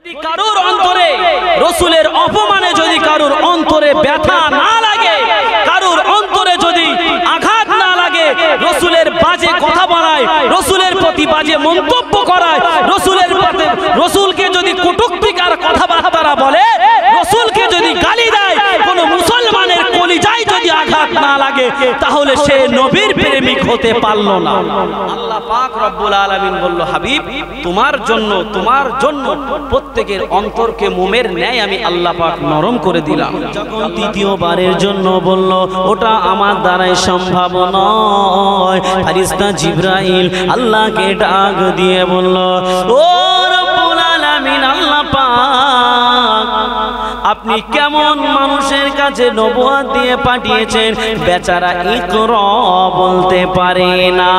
যদি কারোর অন্তরে রাসূলের অপমানে যদি কারোর অন্তরে ব্যথা না লাগে, কারোর অন্তরে যদি আঘাত না লাগে, রাসূলের বাজে কথা বলায়, রাসূলের প্রতি বাজে মন্তব্য করায়, রাসূলকে যদি কটূক্তিকর কথাবার্তা বলে, রাসূলকে যদি গালি দেয়, কোন মুসলমানের কলিজায় যদি আঘাত না লাগে, তাহলে সে নবীর প্রেমিক হতে পারল না। আল্লাহ পাক রব্বুল আলামিন বলল, হাবিব তোমার জন্য প্রত্যেকের অন্তরকে মোমের ন্যায় আমি আল্লাহ পাক নরম করে দিলাম। যখন তৃতীয়বারের জন্য বলল, ওটা আমার দ্বারাই সম্ভব নয়, ফেরেশতা জিবরাইল আল্লাহকে ডাক দিয়ে বলল, ও রব্বুল আলামিন আল্লাহ পাক, আপনি কেমন মানুষের কাছে নবুয়ত দিয়ে পাঠিয়েছেন, বেচারা ইকরা বলতে পারে না।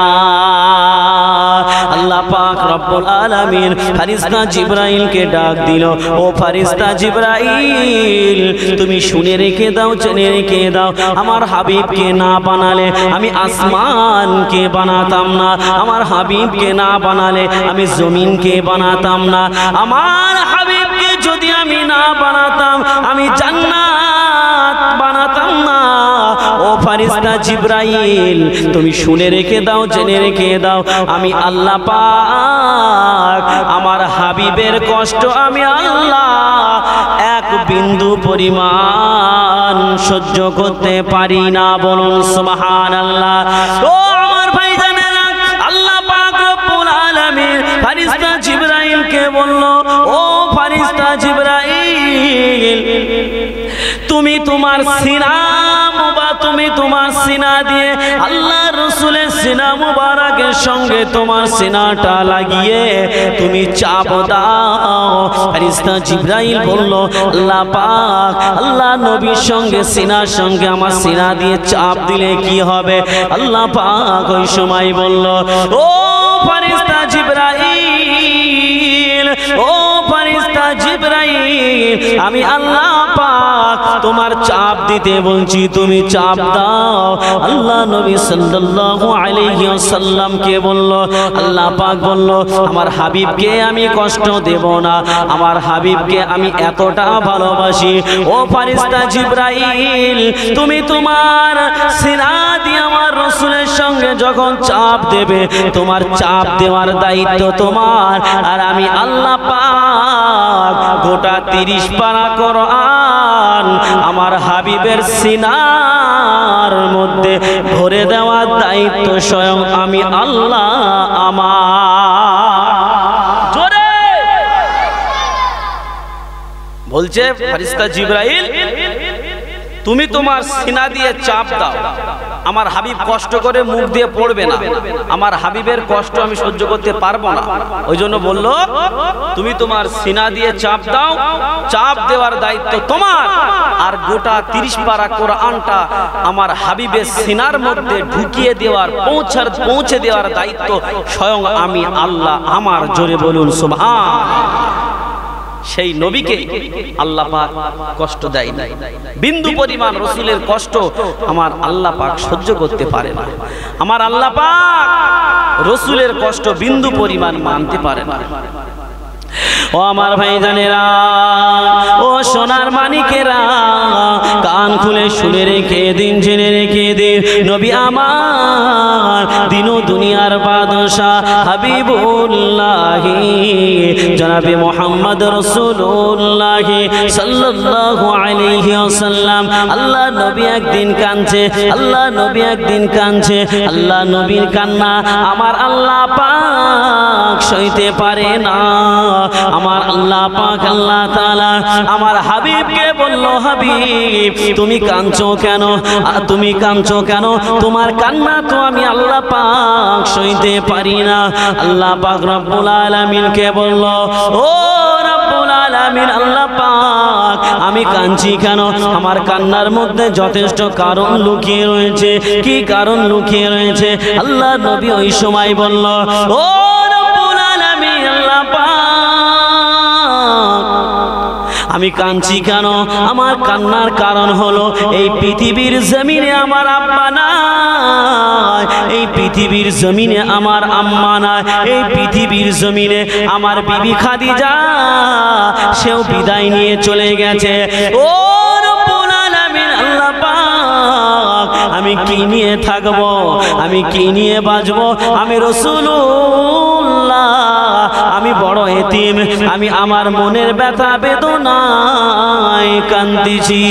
আল্লাহ পাক রব্বুল আলামিন ফেরেশতা জিবরাইলকে ডাক দিল, ও ফেরেশতা জিবরাইল, তুমি শুনে রেখে দাও, জেনে রেখে দাও, আমার হাবিবকে না বানালে আমি আসমানকে বানাতাম না, আমার হাবিবকে না বানালে আমি জমিনকে বানাতাম না, আমার হাবিবকে যদি আমি না বানাতাম আমি জান্নাত বানাতাম না। ও ফেরেশতা জিবরাইল, তুমি শুনে রেখে দাও, জেনে রেখে দাও, আমি আল্লাহ পাক আমার হাবিবের কষ্ট আমি আল্লাহ এক বিন্দু পরিমাণ সহ্য করতে পারি না। বলুন সুবহানাল্লাহ। ও আমার ভাইজানেরা, আল্লাহ পাক রব্বুল আলামিন ফেরেশতা জিবরাইলকে বলল, ও ফেরেশতা জিবরাইল, তুমি তোমার সিনা দিয়ে আল্লাহ রাসূলের সিনা মুবারকের সঙ্গে তোমার সিনাটা লাগিয়ে তুমি চাপ দাও। ফেরেশতা জিবরাইল বলল, আল্লাহ পাক আল্লাহ নবীর সঙ্গে সিনার সঙ্গে আমার সিনা দিয়ে চাপ দিলে কি হবে? আল্লাহ পাক ওই সময় বলল, ও ফেরেশতা জিবরাইল, ও ফেরেশতা জিবরাইল, আমি আল্লাহ পাক তোমার চাপ দিতে বলছি, তুমি চাপ দাও। আল্লাহ নবী সাল্লাল্লাহু আলাইহি ওয়াসাল্লামকে বলল, আল্লাহ পাক বলল, আমার হাবিবকে আমি কষ্ট দেব না, আমার হাবিবকে আমি এতটা ভালোবাসি। ও ফেরেশতা জিবরাইল, তুমি তোমার সিনা দিয়ে আমার রাসূলের সঙ্গে যখন চাপ দেবে, তোমার চাপ দেওয়ার দায়িত্ব তোমার, আর আমি আল্লাহ পাক গোটা 30 পারা কোরআন আমার হাবিবের সিনার মধ্যে ভরে দেওয়ার দায়িত্ব স্বয়ং আমি আল্লাহ আমার। জোরে বলছে ফেরেশতা জিবরাইল, তুমি তোমার সিনা দিয়ে চাপ দাও, আমার হাবিব কষ্ট করে মুখ দিয়ে পড়বে না, আমার হাবিবের কষ্ট আমি সহ্য করতে পারবো না। ওই জন্য বলল, তুমি তোমার সিনা দিয়ে চাপ দাও, চাপ দেওয়ার দায়িত্ব তোমার, আর গোটা 30 পারা কোরআনটা আমার হাবিবের সিনার মধ্যে ঢুকিয়ে দেওয়ার পৌঁছে দেওয়ার দায়িত্ব স্বয়ং আমি আল্লাহ আমার। জোরে বলুন সুবহান। সেই নবীকে আল্লাহ পাক কষ্ট দেয় না, বিন্দু পরিমাণ রাসূলের কষ্ট আমার আল্লাহ পাক সহ্য করতে পারে না, আমার আল্লাহ পাক রাসূলের কষ্ট বিন্দু পরিমাণ মানতে পারে না। ও আমার ভাইজানেরা, ও সোনার মানিকেরা, কান খুলে শুনে রেখে দিন, জেনে রেখে দিন, নবী আমার দিন ও দুনিয়ার বাদশা হাবিবুল্লাহ জনাবে মুহাম্মদ রাসূলুল্লাহ সাল্লাল্লাহু আলাইহি ওয়াসাল্লাম। আল্লাহ নবী একদিন কাঁদছে, আল্লাহ নবী একদিন কাঁদছে, আল্লাহ নবীর কান্না আমার আল্লাহ পাক সইতে পারে না। আমার আল্লাহ পাক আল্লাহ তাআলা আমার হাবিবকে বলল, হাবিব তুমি কাঁদছো কেন? তুমি কাঁদছো কেন? তোমার কান্না তো আমি আল্লাহ পাক সইতে পারি না। আল্লাহ পাক রব্বুল আলামিনকে বলল, ও রব্বুল আলামিন আল্লাহ পাক, আমি কাঁদছি কেন? আমার কান্নার মধ্যে যথেষ্ট কারণ লুকিয়ে রয়েছে। কি কারণ লুকিয়ে রয়েছে? আল্লাহ নবী ওই সময় বলল, ও রব্বুল আলামিন আল্লাহ পাক, আমি কাঁদছি কেন? আমার কান্নার কারণ হলো এই পৃথিবীর জমিনে আমার আব্বা নাই, এই পৃথিবীর জমিনে আমার আম্মা নাই, এই পৃথিবীর জমিনে আমার বিবি খাদিজা সেও বিদায় নিয়ে চলে গেছে। ও রব্বুল আলামিন, আল্লাহ পাক, আমি কি নিয়ে থাকবো, আমি কি নিয়ে বাঁচবো? আমি রাসূলুল্লাহ, আমি বড় এতিম, আমি আমার মনের ব্যথা বেদনায় কান্দিছি।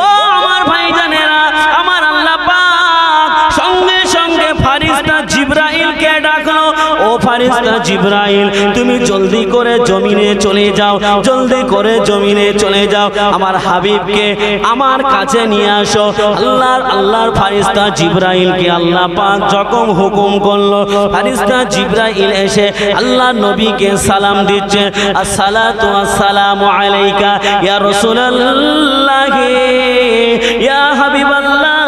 ও আমার ভাইজানেরা, আমার আল্লাহ পাক সঙ্গে সঙ্গে ফারিস্তা জিবরাইলকে ডাকলো। ও ফারিস্তা জিবরাইল, তুমি জলদি করে জমিনে চলে যাও, জলদি করে জমিনে চলে যাও, আমার হাবিবকে আমার কাছে নিয়ে আসো। আল্লাহর ফারিস্তা জিবরাইলকে আল্লাহ পাক যখন হুকুম করলো, ফারিস্তা জিবরাইল এসে আল্লাহর নবীকে সালাম দিচ্ছে, আসসালাতু আসসালামু আলাইকা ইয়া রাসূলুল্লাহ ইয়া হাবিবাল্লাহ।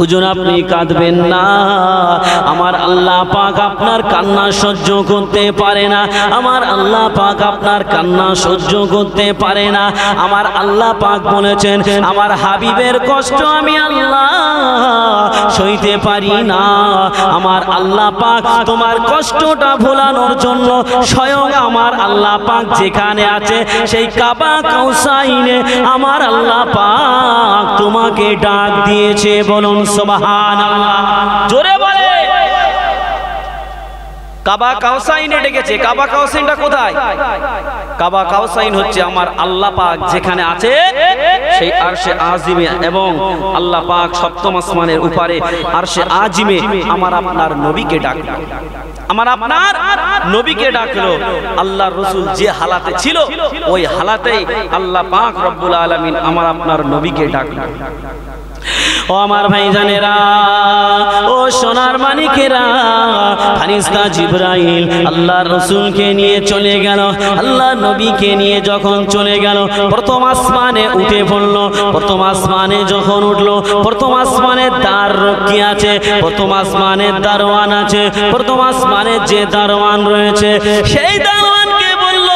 হুজুর, আপনি কাঁদবেন না, আমার আল্লাহ পাক আপনার কান্না সহ্য করতে পারে না, আমার আল্লাহ পাক আপনার কান্না সহ্য করতে পারে না। আমার আল্লাহ পাক বলেছেন, আমার হাবিবের কষ্ট আমি আল্লাহ সইতে পারি না। আমার আল্লাহ পাক তোমার কষ্টটা ভোলানোর জন্য স্বয়ং আমার আল্লাহ পাক যেখানে আছে সেই কাবা কাউসাইনে আমার আল্লাহ পাক তোমাকে ডাক দিয়েছে। বলুন সুবহানাল্লাহ, জোরে বলে। কাবা কাউসাইনে ডেকেছে। কাবা কাউসাইনটা কোথায়? কাবা কাউসাইন হচ্ছে আমার আল্লাহ পাক যেখানে আছে সেই আরশে আজিমে, এবং আল্লাহ পাক সপ্তম আসমানের উপরে আরশে আজিমে আমার আপনার নবীকে ডাকলো, আমার আপনার নবীকে ডাকলো। আল্লাহর রাসূল যে হালাতে ছিল ওই হালাতেই আল্লাহ পাক রব্বুল আলামিন আমার আপনার নবীকে ডাকলো। ও আমার ভাইজানেরা, ও সোনার মানিকেরা, ফারিস্তা জিবরাইল আল্লাহর রাসূলকে নিয়ে চলে গেল। আল্লাহ নবীকে নিয়ে যখন চলে গেল, প্রথম আসমানে উঠে পড়লো। প্রথম আসমানে যখন উঠলো, প্রথম আসমানের দ্বার রক্ষী আছে, প্রথম আসমানের দারওয়ান আছে। প্রথম আসমানে যে দারওয়ান রয়েছে সেই দারওয়ানকে বলল,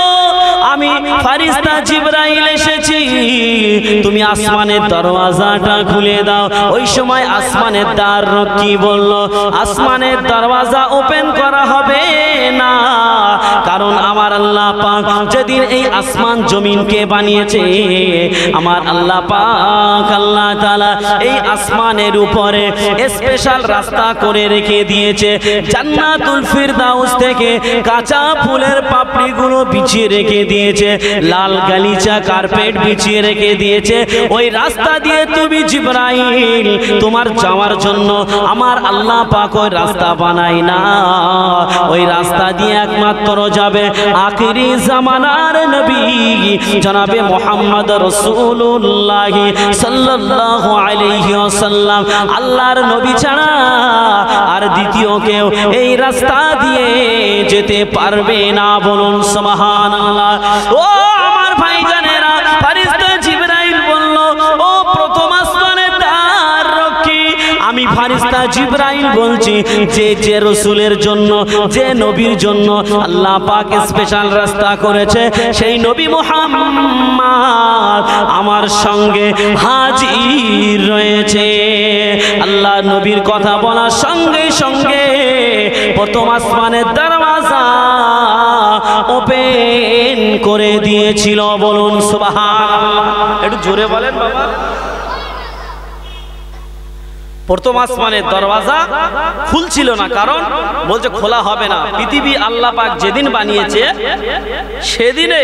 আমি ফারিস্তা জিবরাইল এসেছি, তুমি আসমানের দরওয়াজাটা খুলে দাও। ওই সময় আসমানের দ্বার রক্ষী বলল, আসমানের দরওয়াজা ওপেন করা হবে না, কারণ আমার আল্লাহ পাক যেদিন এই আসমান জমিনকে বানিয়েছে, আমার আল্লাহ পাক আল্লাহ তাআলা এই আসমানের উপরে স্পেশাল রাস্তা করে রেখে দিয়েছে। জান্নাতুল ফিরদাউস থেকে কাঁচা ফুলের পাপড়িগুলো বিছিয়ে রেখে দিয়েছে, লাল গালিচা কার্পেট বিছিয়ে রেখে দিয়েছে। ওই রাস্তা দিয়ে তুমি জিবরাইল তোমার যাওয়ার জন্য আমার আল্লাহ পাক ওই রাস্তা বানাই না, ওই রাস্তা দিয়ে একমাত্র যাবে আখিরি জামানার নবী জনাবে মুহাম্মদ রাসূলুল্লাহ সাল্লাল্লাহু আলাইহি ওয়াসাল্লাম। আল্লাহর নবী ছাড়া আর দ্বিতীয় কেউ এই রাস্তা দিয়ে যেতে পারবে না। বলুন সুবহানাল্লাহ। ও আমার ভাইজানেরা, ফারিস্তা জিবরাইল বলল, ও প্রথম আসমানের দ্বার রক্ষী, আমি ফারিস্তা জিবরাইল বলছি, যে রাসূলের জন্য, যে নবীর জন্য আল্লাহ পাক স্পেশাল রাস্তা করেছে, সেই নবী মুহাম্মদ আমার সঙ্গে হাজির রয়েছে। আল্লাহ নবীর কথা বলার সঙ্গে সঙ্গে প্রথম আসমানের দরওয়াজা ওপেন করে দিয়েছিল। বলুন সুবহানাল্লাহ, একটু জোরে বলেন বাবা। প্রথম আসমানের দরওয়াজা খুলছিল না, কারণ বলছে খোলা হবে না। পৃথিবী আল্লাহ পাক যেদিন বানিয়েছে সেদিনে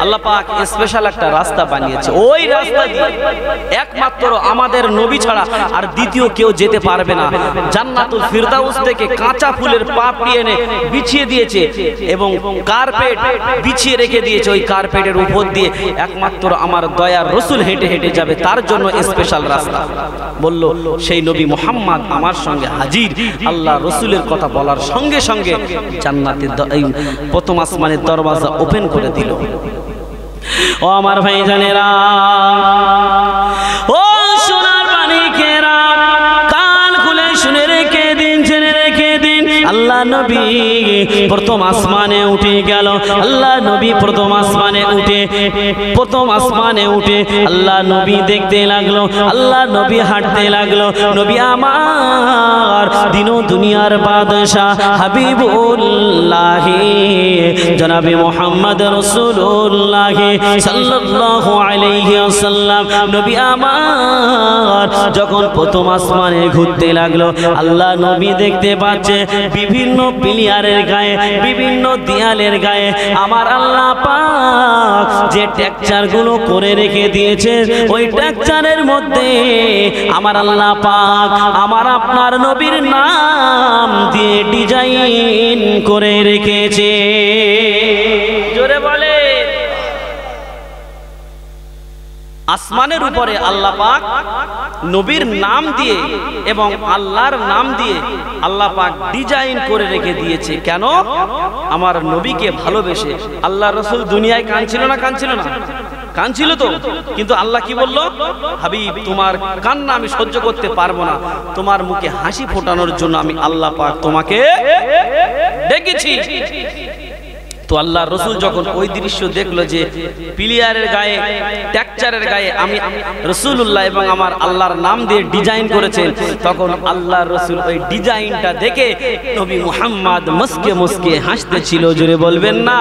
আল্লাহ পাক স্পেশাল একটা রাস্তা বানিয়েছে। ওই রাস্তা দিয়ে একমাত্র আমাদের নবী ছাড়া আর দ্বিতীয় কেউ যেতে পারবে না। জান্নাতুল ফিরদাউস থেকে কাঁচা ফুলের পাপড়ি এনে বিছিয়ে দিয়েছে এবং কার্পেট বিছিয়ে রেখে দিয়েছে। ওই কার্পেটের উপর দিয়ে একমাত্র আমার দয়ার রাসূল হেঁটে হেঁটে যাবে, তার জন্য স্পেশাল রাস্তা। বলল সেই নবী মুহাম্মদ আমার সঙ্গে হাজির। আল্লাহ রাসূলের কথা বলার সঙ্গে সঙ্গে জান্নাতের প্রথম আসমানের দরওয়াজা ওপেন করে দিল। ও আমার ভাইজানেরা, ও সোনার মানিকেরা, কান খুলে শুনে রেখে দিন, জেনে রেখে দিন। আল্লাহ আল্লাহ নবী প্রথম আসমানে উঠে গেল। আল্লাহ নবী প্রথম আসমানে উঠে আল্লাহ নবী দেখতে লাগলো, আল্লাহ নবী হাঁটতে লাগলো। নবী আমার দিন দুনিয়ার বাদশাহ হাবিবুল্লাহ জনাবে মুহাম্মদ রাসূলুল্লাহ সাল্লাল্লাহু আলাইহি ওয়াসাল্লাম নবী আমার যখন প্রথম আসমানে ঘুরতে লাগলো, আল্লাহ নবী দেখতে পাচ্ছে বিভিন্ন পিলিয়ারের গায়ে, বিভিন্ন দেয়ালের গায়ে আমার আল্লাহ পাক যে টেকচার গুলো করে রেখে দিয়েছে, ওই টেকচারের মধ্যে আমার আল্লাহ পাক আমার আপনার নবীর নাম দিয়ে ডিজাইন করে রেখেছে। জোরে বলে। আসমানের উপরে আল্লাহ পাক নবীর নাম দিয়ে এবং আল্লাহর নাম দিয়ে আল্লাহ পাক ডিজাইন করে রেখে দিয়েছে। কেন? আমার নবীকে ভালোবেসে। আল্লাহ রাসূল দুনিয়ায় কাঁদছিল না? কাঁদছিল তো, কিন্তু আল্লাহ কি বলল? হাবিব তোমার কান্না আমি সহ্য করতে পারবো না, তোমার মুখে হাসি ফোটানোর জন্য আমি আল্লাহ পাক তোমাকে ডেকেছি। তো আল্লাহ রসুল যখন ওই দৃশ্য দেখলো যে পিলিয়ারের গায়ে, টেকচারের গায়ে আমি রসুলুল্লাহ এবং আমার আল্লাহর নাম দিয়ে ডিজাইন করেছেন, তখন আল্লাহ রসুল ওই ডিজাইনটা দেখে নবী মুহাম্মদ মুস্কে মুস্কে হাসতেছিল। জোরে বলবেন না?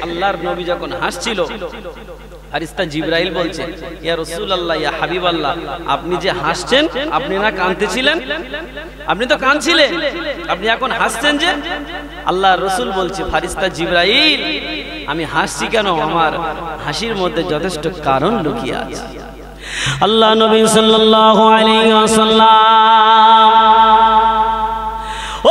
আল্লাহর নবী যখন হাসছিল, ফারিস্তা জিবরাইল বলছে, ইয়া রাসূলুল্লাহ, ইয়া হাবিবাল্লাহ, আপনি যে হাসছেন, আপনি না কাঁদতেছিলেন? আপনি তো কাঁদছিলেন, আপনি এখন হাসছেন যে? আল্লাহ রসুল বলছে, ফারিস্তা জিবরাইল, আমি হাসছি কেন? আমার হাসির মধ্যে যথেষ্ট কারণ লুকিয়ে আছে। আল্লাহ নবী সাল্লাল্লাহু আলাইহি ওয়াসাল্লাম,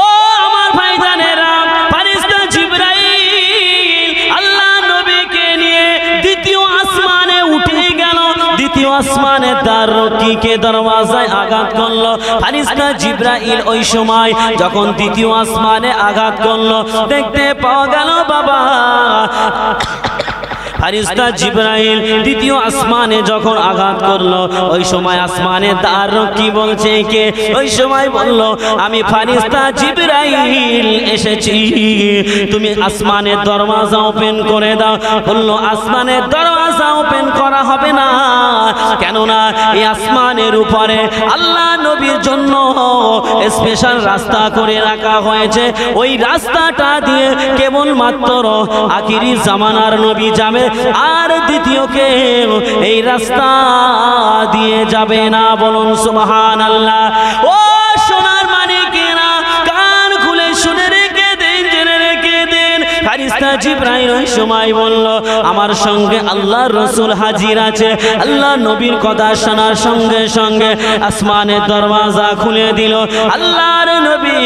ও আমার ভাইজানেরা, ফারিস্তা জিবরাইল আল্লাহ নবীকে নিয়ে দ্বিতীয় আসমানে উঠে গেল। দ্বিতীয় আসমানের দ্বাররক্ষীকে দরওয়াজায় আঘাত করলো। ফারিস্তা জিবরাইল ওই সময় যখন দ্বিতীয় আসমানে আঘাত করলো, দেখতে পাওয়া গেল বাবা ফারিস্তা জিবরাইল দ্বিতীয় আসমানে যখন আঘাত করলো, ওই সময় আসমানের দ্বাররক্ষী বলছে কে? ওই সময় বলল, আমি ফারিস্তা জিবরাইল এসেছি, তুমি আসমানের দরওয়াজা ওপেন করে দাও। বললো, আসমানের দরওয়াজা ওপেন করা হবে না, কেননা এই আসমানের উপরে আল্লাহ নবীর জন্য স্পেশাল রাস্তা করে রাখা হয়েছে। ওই রাস্তাটা দিয়ে কেবলমাত্র আখিরি জামানার নবী যাবে, আর দ্বিতীয় কেউ এই রাস্তা দিয়ে যাবে না। বলুন সুবহানাল্লাহ। ও সোনার মানিকেরা, কান খুলে শুনে রেখে দেন, জেনে রেখে দেন। ফারিস্তা জিবরাইল ওই সময় বলল, আমার সঙ্গে আল্লাহর রাসূল হাজির আছে। আল্লাহ নবীর কথা শোনার সঙ্গে সঙ্গে আসমানের দরওয়াজা খুলে দিল। আল্লাহর নবী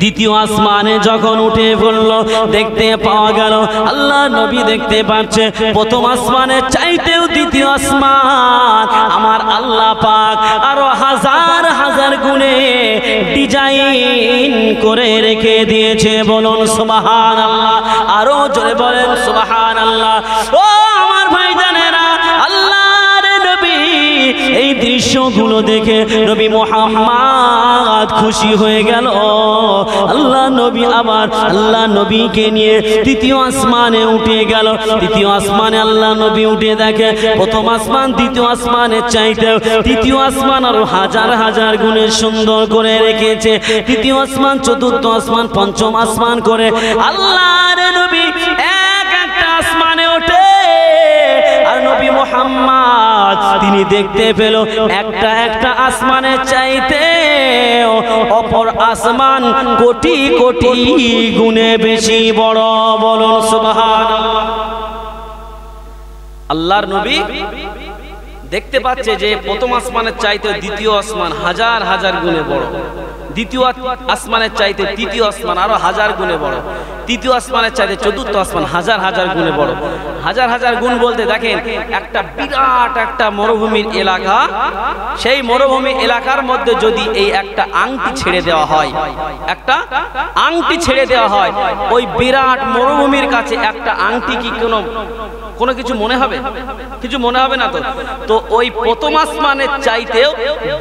দ্বিতীয় আসমানে যখন উঠে পড়ল, দেখতে পাওয়া গেল আল্লাহ নবী দেখতে পাচ্ছে প্রথম আসমানের চাইতেও দ্বিতীয় আসমান আমার আল্লাহ পাক আরো হাজার হাজার গুণে ডিজাইন করে রেখে দিয়েছে। বলুন সুবহানাল্লাহ। আরো জোরে বলেন সুবহানাল্লাহ। ও আমার ভাইজানেরা, আল্লাহর নবী এই দৃশ্যগুলো দেখে নবী মুহাম্মদ খুশি হয়ে গেল। আল্লাহ নবী আবার আল্লাহ নবীকে নিয়ে তৃতীয় আসমানে উঠে গেল। তৃতীয় আসমানে আল্লাহ নবী উঠে দেখে প্রথম আসমান দ্বিতীয় আসমানের চাইতে তৃতীয় আসমান আরো হাজার হাজার গুণে সুন্দর করে রেখেছে। তৃতীয় আসমান, চতুর্থ আসমান, পঞ্চম আসমান করে আল্লাহর নবী এক একটা আসমানে ওঠে। আর নবী মুহাম্মদ তিনি দেখতে পেল একটা একটা আসমানের চাইতে অপর আসমান কোটি কোটি গুণে বেশি বড়। বলুন সুবহানাল্লাহ। আল্লাহর নবী দেখতে পাচ্ছে যে প্রথম আসমানের চাইতে দ্বিতীয় আসমান হাজার হাজার গুণে বড়, দ্বিতীয় আসমানের চাইতে তৃতীয় আসমান আরো হাজার গুণে বড়, তৃতীয় আসমানের চাইতে চতুর্থ আসমান হাজার হাজার গুণে বড়। হাজার হাজার গুণ বলতে দেখেন একটা বিরাট একটা মরুভূমির এলাকা, সেই মরুভূমি এলাকার মধ্যে যদি এই একটা আংটি ছেড়ে দেওয়া হয়, একটা আংটি ছেড়ে দেওয়া হয়, ওই বিরাট মরুভূমির কাছে একটা আংটি কি কোনো কিছু মনে হবে? কিছু মনে হবে না। তো ওই প্রথম আসমানের চাইতেও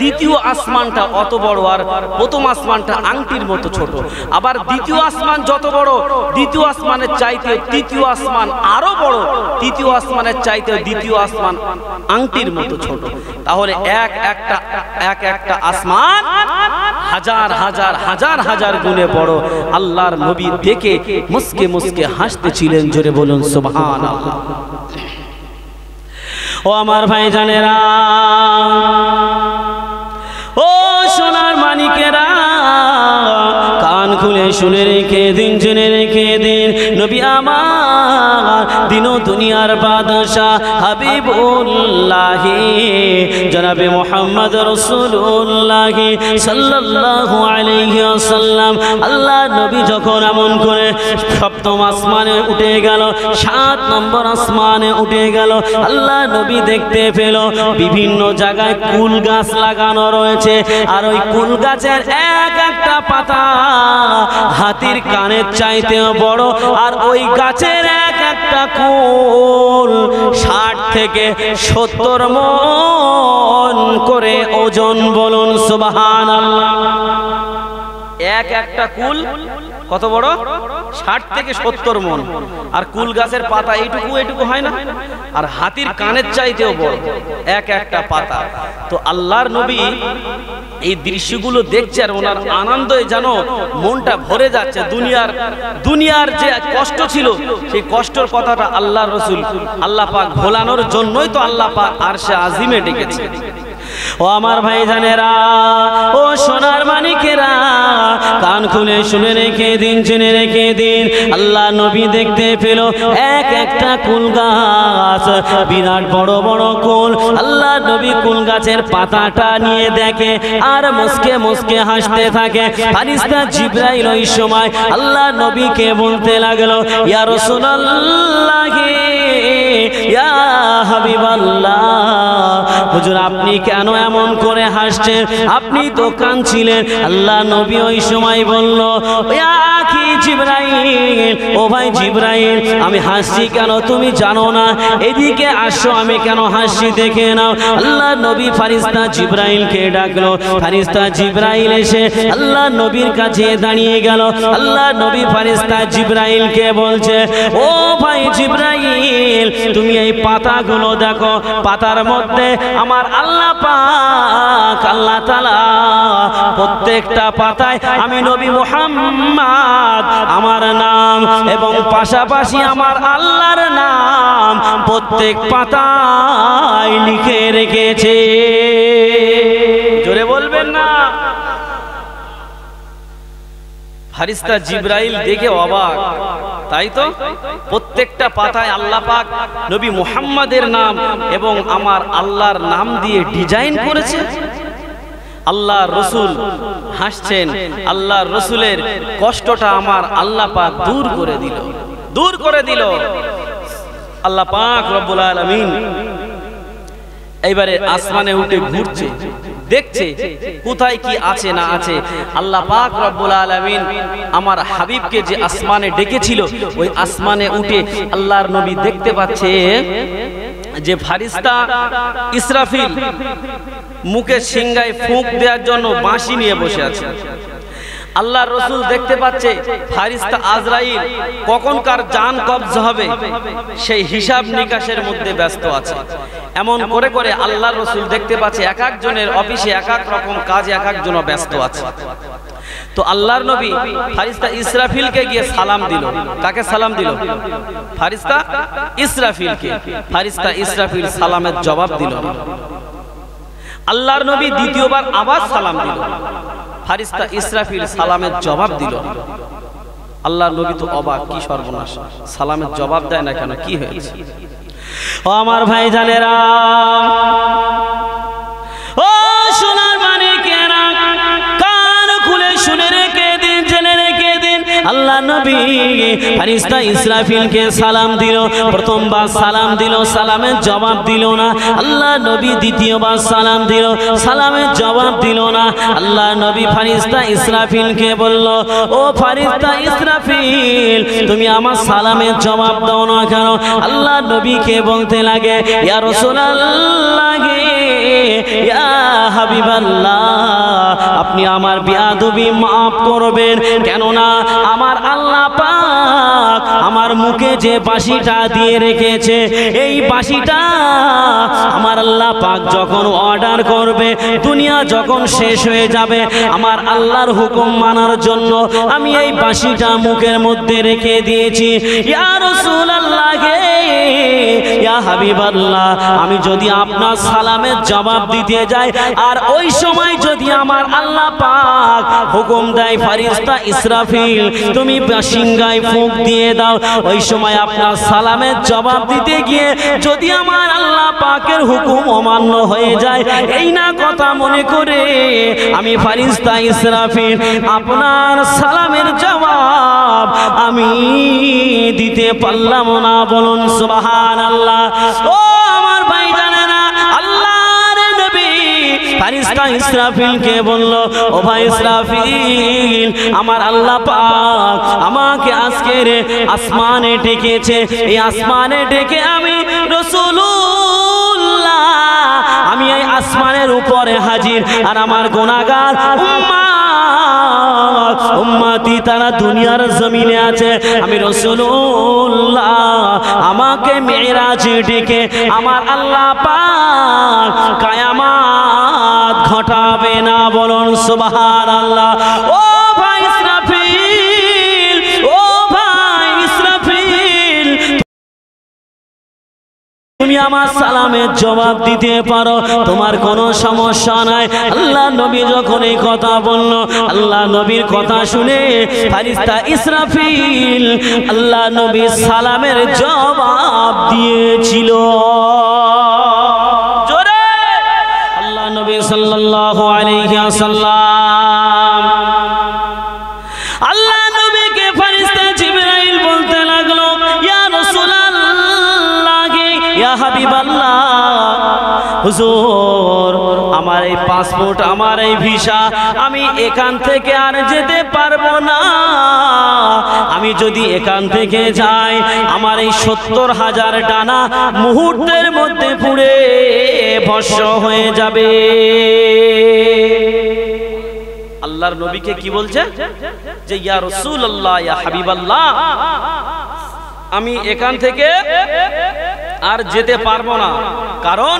দ্বিতীয় আসমানটা অত বড়, আর প্রথম আসমানটা আংটির মতো ছোট। আবার দ্বিতীয় আসমান যত বড়, দ্বিতীয় আসমানের চাইতে তৃতীয় আসমান আরো বড়, তৃতীয় আসমানের চাইতে দ্বিতীয় আসমান আংটির মতো ছোট। তাহলে এক একটা আসমান হাজার হাজার হাজার হাজার গুণে বড়। আল্লাহর নবী দেখে মুস্কে মুস্কে হাসতেছিলেন। জোরে বলুন সুবহানাল্লাহ। ও আমার ভাইজানেরা, ও সোনার মানিকেরা, কান খুলে শুনে রেখে দিন, জেনে রেখে দিন, নবী আমার দিন ও দুনিয়ার বাদশাহ হাবিবুল্লাহ জনাবে মুহাম্মদ রাসূলুল্লাহ সাল্লাল্লাহু আলাইহি ওয়াসাল্লাম, আল্লাহ নবী যখন এমন করে সপ্তম আসমানে উঠে গেল, 7 নম্বর আসমানে উঠে গেল, আল্লাহ নবী দেখতে পেল বিভিন্ন জায়গায় কুল গাছ লাগানো রয়েছে। আর ওই কুল গাছের এক একটা পাতা হাতির কানের চাইতেও বড়। আর ওই গাছের এক একটা কুল 60 থেকে 70 মণ করে ওজন। বলুন সুবহানাল্লাহ। এক একটা কুল কত বড়? 60 থেকে 70 মণ। আর কুল গাছের পাতা এইটুকু হয় না? আর হাতির কানের চাইতেও বড় এক একটা পাতা। তো আল্লাহর নবী এই দৃশ্যগুলো দেখছে আর ওনার আনন্দে যেন মনটা ভরে যাচ্ছে। দুনিয়ার যে কষ্ট ছিল, সেই কষ্টের কথাটা আল্লাহর রাসূল আল্লাহ পাক ভোলানোর জন্যই তো আল্লাহ পাক আরশে আজিমে ডেকেছে। ও আমার ভাইজানেরা, ও সোনার মানিকেরা, কান খুলে শুনে রেখে দিন, জেনে রেখে দিন, আল্লাহ নবী দেখতে পেল এক একটা কুল গাছ, বিরাট বড় বড় কুল। আল্লাহ নবী কুল গাছের পাতাটা নিয়ে দেখে আর মুস্কে মুস্কে হাসতে থাকে। ফেরেশতা জিবরাইল ওই সময় আল্লাহ নবীকে বলতে লাগলো, ইয়া রাসূলুল্লাহ, ইয়া হাবিবাল্লাহ, হুজুর আপনি কেন এমন করে হাসছেন? আপনি দোকান ছিলেন। আল্লাহ নবী ওই সময় বলল, ইয়া আখি জিবরাইল, ও ভাই জিবরাইল, আমি হাসছি কেন তুমি জানো না? এদিকে আসো, আমি কেন হাসছি দেখে নাও। আল্লাহ নবী ফেরেশতা জিবরাইলকে ডাকলো। ফেরেশতা জিবরাইল এসে আল্লাহ নবীর কাছে দাঁড়িয়ে গেল। আল্লাহ নবী ফেরেশতা জিবরাইলকে বলছে, ও ভাই জিবরাইল, তুমি এই পাতাগুলো দেখো, পাতার মধ্যে আমার আল্লাহ পাক আল্লাহ তাআলা প্রত্যেকটা পাতায় আমি নবী মুহাম্মদ আমার নাম এবং পাশাপাশি আমার আল্লাহর নাম প্রত্যেক পাতায় লিখে রেখেছে। জোরে বলবেন না? ফেরেশতা জিবরাইল দেখে অবাক। তাই তো, প্রত্যেকটা পাতায় আল্লাহ পাক নবী মুহাম্মাদের নাম এবং আমার আল্লাহর নাম দিয়ে ডিজাইন করেছে। আল্লাহ রসুল হাসছেন। আল্লাহ রসুলের কষ্টটা আমার আল্লাহ পাক দূর করে দিল। আল্লাহ পাক রব্বুল আলামিন এইবারে আসমানে উঠে ঘুরছে, দেখছে কোথায় কি আছে না আছে। আল্লাহ পাক রব্বুল আলামিন আমার হাবিবকে যে আসমানে ডেকেছিল, ওই আসমানে উঠে আল্লাহর নবী দেখতে পাচ্ছে যে ফেরেশতা ইসরাফিল মুখে সিংহায় ফুঁক দেওয়ার জন্য বাঁশি নিয়ে বসে আছে। আল্লাহর রাসূল দেখতে পাচ্ছে ফেরেশতা আজরাইল কখনকার জান কবজ হবে সেই হিসাব নিকাশের মধ্যে ব্যস্ত আছে। এমন করে করে আল্লাহর রাসূল দেখতে পাচ্ছে এক একজনের অফিসে এক এক রকম কাজে এক একজন ব্যস্ত আছে। তো আল্লাহর নবী ফেরেশতা ইসরাফিলকে গিয়ে সালাম দিল। কাকে সালাম দিল? ফেরেশতা ইসরাফিলকে। ফেরেশতা ইসরাফিল সালামের জবাব দিল না। আল্লাহর নবী দ্বিতীয়বার আবার সালাম দিল। ফেরেশতা ইসরাফিল সালামের জবাব দিল না। আল্লাহর নবী তো অবাক, কি সর্বনাশ, সালামের জবাব দেয় না কেন, কি হয়েছে? ও আমার ভাইজানেরা, ও সোনার মানিকেরা, কান খুলে শুনে রেখে দিন, জেনে রেখে দিন, আল্লাহ নবী ফেরেশতা ইসরাফিলকে সালাম দিল। প্রথমবার সালাম দিল, সালামের জবাব দিল না। আল্লাহ নবী দ্বিতীয়বার সালাম দিল, সালামের জবাব দিল না। আল্লাহ নবী ফেরেশতা ইসরাফিলকে বলল, ও ফেরেশতা ইসরাফিল, তুমি আমার সালামের জবাব দাও না কেন? আল্লাহ নবীকে বলতে লাগে, ইয়া রাসূলুল্লাহ, ইয়া হাবিবাল্লাহ, আপনি আমার বেয়াদবি মাফ করবেন, কেননা আমার আল্লাহ পাক আমার মুখে যে বাঁশিটা দিয়ে রেখেছে, এই বাঁশিটা আমার আল্লাহ পাক যখন অর্ডার করবে, দুনিয়া যখন শেষ হয়ে যাবে, আমার আল্লাহর হুকুম মানার জন্য আমি এই বাঁশিটা মুখের মধ্যে রেখে দিয়েছি। ইয়া রাসূলুল্লাহ, ইয়া হাবিবাল্লাহ, আমি যদি আপনার সালামের জবাব দিতে যাই আর ওই সময় যদি আমার আল্লাহ পাক হুকুম দেয়, ফেরেশতা ইসরাফিল তুমি বাঁশিঙ্গায় ফুঁক দিয়ে দাও, ওই সময় আপনার সালামের জবাব দিতে গিয়ে যদি আমার আল্লাহ পাকের হুকুম অমান্য হয়ে যায়, এই না কথা মনে করে আমি ফেরেশতা ইসরাফিল আপনার সালামের জবাব আমি দিতে পারলাম না। বলুন সুবহানাল্লাহ। ও আমার ভাই জানে না, আল্লাহর নবী ফেরেশতা ইসরাফিলকে বলল, ও ভাই ইসরাফিল, আমার আল্লাহ পাক আমাকে আজকের আসমানে ডেকেছে, এই আসমানে ডেকে আমি রাসূলুল্লাহ আমি এই আসমানের উপরে হাজির, আর আমার গুনাহগার উম্মতি তারা দুনিয়ার জমিনে আছে। আমি রাসূলুল্লাহ আমাকে মেরাজে ডেকে আমার আল্লাহ পাক কিয়ামত ঘটাবে না। বলুন সুবহানাল্লাহ। ও ভাই ইসরাফিল, ও ভাই ইসরাফিল, তুমি আমার সালামের জবাব দিতে পারো, তোমার কোনো সমস্যা নাই। আল্লাহ নবী যখন এই কথা বলল, আল্লাহ নবীর কথা শুনে ফেরেশতা ইসরাফিল আল্লাহ নবী সালামের জবাব দিয়েছিল। জোরে আল্লাহ নবী সাল্লাল্লাহু আলাইহি ওয়াসাল্লাম, আল্লাহ নবীকে ফেরেশতা জিবরাইল বলতে লাগলো, ইয়া রাসূলুল্লাহ, ইয়া হাবিবাল্লাহ, হুজুর আমার এই পাসপোর্ট, আমার এই ভিসা, আমি এখান থেকে আর যেতে পারবো না। আমি যদি এখান থেকে যাই, আমার এই ৭০,০০০ ডানা মুহূর্তের মধ্যে পুড়ে ভস্ম হয়ে যাবে। আল্লাহর নবীকে কি বলছে যে, ইয়া রাসূলুল্লাহ, ইয়া হাবিবাল্লাহ, আমি এখান থেকে আর যেতে পারবো না। কারণ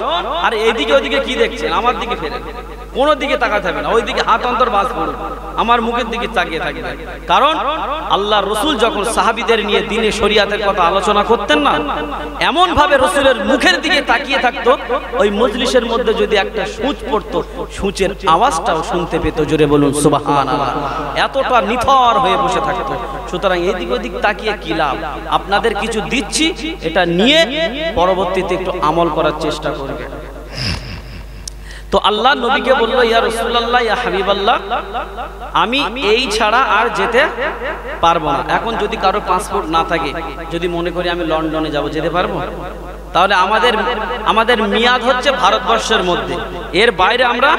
আর এইদিকে ওইদিকে কি দেখছেন, আমার দিকে ফেরেন, কোনো দিকে তাকাতে হবে না, ওইদিকে হাত অন্তর বাস করুন, আমার মুখের দিকে তাকিয়ে থাকি। কারণ আল্লাহ রসুল যখন সাহাবীদের নিয়ে দ্বীনে শরিয়াতের কথা আলোচনা করতেন না, এমন ভাবে রসুলের মুখের দিকে তাকিয়ে থাকতো, ওই মজলিসের মধ্যে যদি একটা সূচ পড়তো, সূচের আওয়াজটাও শুনতে পেত। জোরে বলুন সুবহানাল্লাহ। এতটা নিথর হয়ে বসে থাকতো। সুতরাং এদিক ওদিক তাকিয়ে কি লাভ? আপনাদের কিছু দিচ্ছি, এটা নিয়ে পরবর্তীতে একটু আমল করার চেষ্টা করবে। তো আল্লাহ নবীকে বললো, ইয়া রাসূলুল্লাহ, ইয়া হাবিবাল্লাহ, আমি এই ছাড়া আর যেতে পারবো না। এখন যদি কারো পাসপোর্ট না থাকে, যদি মনে করি আমি লন্ডনে যাব, যেতে পারবো? তাহলে আমাদের মেয়াদ হচ্ছে ভারতবর্ষের মধ্যে, এর বাইরে আমরা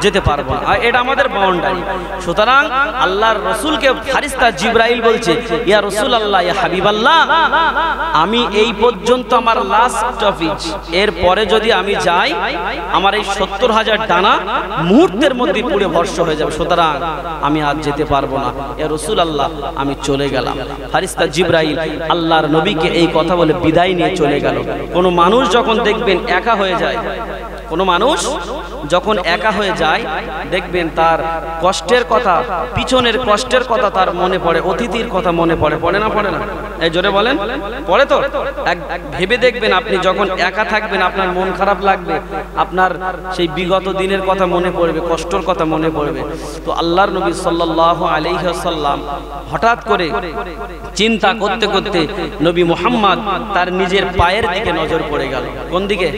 যেতে পারবো না, এটা আমাদের বাউন্ডারি। সুতরাং আল্লাহর রসুলকে ফেরেশতা জিবরাইল বলছে, ইয়া রাসূলুল্লাহ, ইয়া হাবিবাল্লাহ, আমি এই পর্যন্ত আমার লাস্ট স্টপেজ, এর পরে যদি আমি যাই, আমার এই ৭০,০০০ ডানা মুহূর্তের মধ্যে পুড়ে ভস্ম হয়ে যাবে। সুতরাং আমি আজ যেতে পারবো না, ইয়া রাসূলুল্লাহ, আমি চলে গেলাম। ফেরেশতা জিবরাইল আল্লাহর নবীকে এই কথা বলে বিদায় নিয়ে চলে গেল। কোনো মানুষ যখন দেখবেন একা হয়ে যায়, কোনো মানুষ যখন একা হয়ে যায়, দেখবেন তার কষ্টের কথা, পিছনের কষ্টের কথা তার মনে পড়ে, অতীতের কথা মনে পড়ে। পড়ে না? পড়ে না? এই জোরে বলেন, পড়ে তো? ভেবে দেখবেন, আপনি যখন একা থাকবেন আপনার মন খারাপ লাগবে, আপনার সেই বিগত দিনের কথা মনে পড়বে, কষ্টের কথা মনে পড়বে। তো আল্লাহর নবী সাল্লাল্লাহু আলাইহি ওয়াসাল্লাম হঠাৎ করে চিন্তা করতে করতে নবী মুহাম্মদ তার নিজের পায়ের দিকে নজর পড়ে গেল। কোন দিকে?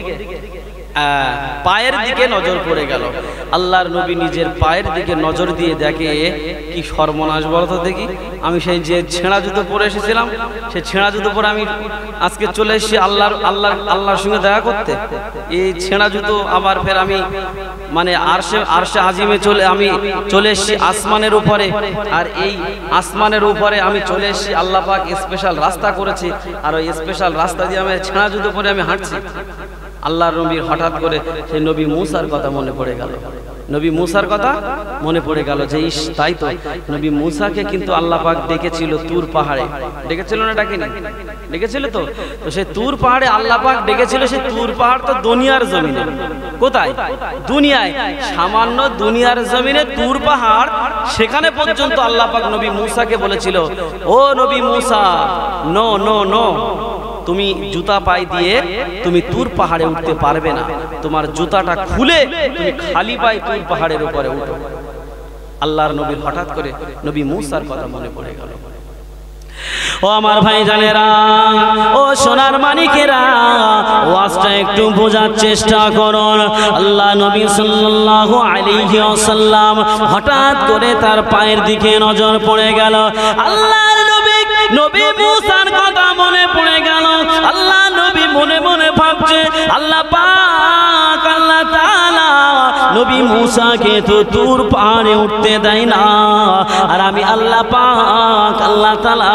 পায়ের দিকে নজর পড়ে গেল। আল্লাহর নবী নিজের পায়ের দিকে নজর দিয়ে দেখে কি সর্বনাশ বলতো দেখি, আমি সেই যে ছেঁড়া জুতো পরে এসেছিলাম সেই ছেঁড়া জুতো পরে আমি আজকে চলে এসেছি আল্লাহর সঙ্গে দেখা করতে। এই ছেঁড়া জুতো আবার ফের আমি মানে আরশে আজিমে আমি চলে এসেছি আসমানের উপরে, আর এই আসমানের উপরে আমি চলে এসেছি। আল্লাহ পাক স্পেশাল রাস্তা করেছে, আর ওই স্পেশাল রাস্তা দিয়ে আমি ছেঁড়া জুতো পরে আমি হাঁটছি। আল্লাহর নবীর হঠাৎ করে সেই নবী মুসার কথা মনে পড়ে গেল। নবী মুসার কথা মনে পড়ে গেল যে ইস, তাই তো নবী মুসাকে কিন্তু আল্লাহ পাক ডেকেছিল তুর পাহাড়ে। ডেকেছিল না ডাকেনি? ডেকেছিল তো। তো সেই তুর পাহাড়ে আল্লাহ পাক ডেকেছিল। সেই তুর পাহাড় তো দুনিয়ার জমিনে, কোথায়? দুনিয়ায়, সামান্য দুনিয়ার জমিনে তুর পাহাড়, সেখানে পর্যন্ত আল্লাহ পাক নবী মুসাকে বলেছিল, ও নবী মুসা, নো নো নো, তুমি জুতা পায়ে দিয়ে তুমি তুর পাহাড়ে উঠতে পারবে না, তোমার জুতাটা খুলে তুমি খালি পায়ে তুর পাহাড়ের উপরে উঠো। আল্লাহর নবীর হঠাৎ করে নবী মুসার কথা মনে পড়ে গেল। ও আমার ভাইজানেরা, ও সোনার মানিকেরা, ওয়াজটা একটু বোঝার চেষ্টা করুন। আল্লাহ নবী সাল্লাল্লাহু আলাইহি ওয়াসাল্লাম হঠাৎ করে তার পায়ের দিকে নজর পড়ে গেল। আল্লাহর নবী মুসার কথা মনে পড়ে গেল। আল্লাহ নবী মনে মনে ভাবছে, আল্লাহ পাক আল্লাহ তাআলা নবী মুসাকে তো তুর পাহাড়ে উঠতে দেয় না, আর আমি আল্লাহ পাক আল্লাহ তাআলা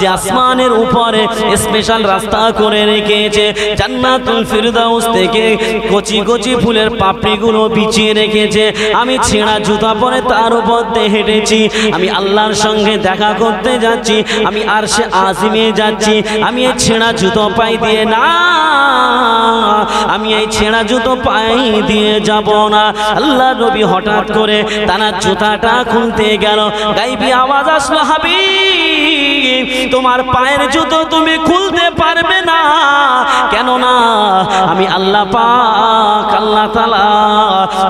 যে আসমানের উপরে স্পেশাল রাস্তা করে রেখেছে, জান্নাতুল ফিরদাউস থেকে কচি কচি ফুলের পাপড়িগুলো বিছিয়ে রেখেছে, আমি ছেঁড়া জুতা পরে তার উপর দিয়ে হেঁটেছি, আমি আল্লাহর সঙ্গে দেখা করতে যাচ্ছি, আমি আরশে আজিমে যাচ্ছি, আমি এই ছেঁড়া জুতো পাই দিয়ে না, আমি এই ছেঁড়া জুতো পাই দিয়ে যাব না। আল্লাহ নবী হঠাৎ করে তার জুতাটা খুলতে গেল। গাইবি আওয়াজ আসলো, হাবিব তোমার পায়ের জুতো তুমি খুলতে পারবে না, কেন না আমি আল্লাহ পাক আল্লাহ তাআলা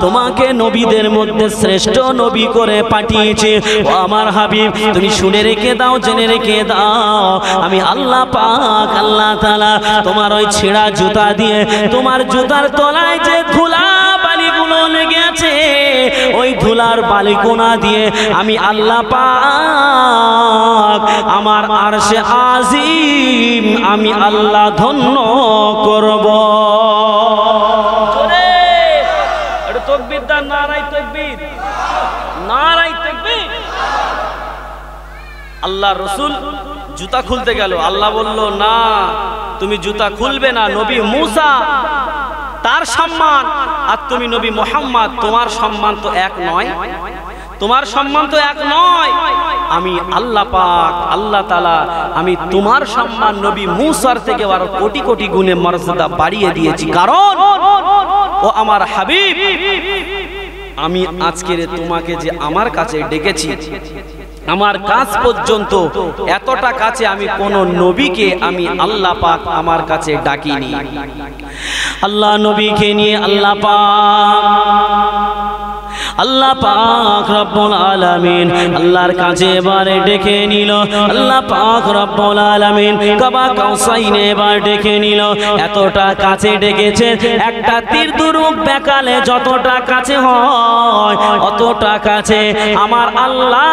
তোমাকে নবীদের মধ্যে শ্রেষ্ঠ নবী করে পাঠিয়েছে। ও আমার হাবিব, তুমি শুনে রেখে দাও, জেনে রেখে দাও, আমি আল্লাহ পাক আল্লাহ তাআলা তোমার ওই ছেঁড়া জুতা দিয়ে তোমার জুতার তলায় যে ধুলা বালিগুলো লেগে আছে, ওই ধুলার বালিকোনা দিয়ে আমি আল্লাহ পাক আমার আরশে আজিম আমি আল্লাহ ধন্য করব। জোরে একটু তাকবীর দাও, নারায়ে তাকবীর, নারায়ে তাকবীর। আল্লাহ রসুল জুতা খুলতে গেল। আল্লাহ বলল, না তুমি জুতা খুলবে না। নবী মুসা তার সম্মান আর তুমি নবী মুহাম্মদ তোমার সম্মান তো এক নয়, তোমার সম্মান তো এক নয়। আমি আল্লাহ পাক আল্লাহ তাআলা আমি তোমার সম্মান নবী মুসার থেকে আরো কোটি কোটি গুণে মর্যাদা বাড়িয়ে দিয়েছি, কারণ ও আমার হাবিব, আমি আজকের তোমাকে যে আমার কাছে ডেকেছি, আমার কাছ পর্যন্ত এতটা কাছে আমি কোন নবীকে আমি আল্লাহ পাক আমার কাছে ডাকিনি। আল্লাহ নবীকে নিয়ে আল্লাহ পাক রব্বুল আলামিন আল্লাহর কাছে এবারে ডেকে নিল। আল্লাহ পাক রব্বুল আলামিন কাবা কাউসাইনে এবার ডেকে নিল। এতটা কাছে ডেকেছে, একটা তীর ধনুক বেকালে যতটা কাছে হয় অতটা কাছে আমার আল্লাহ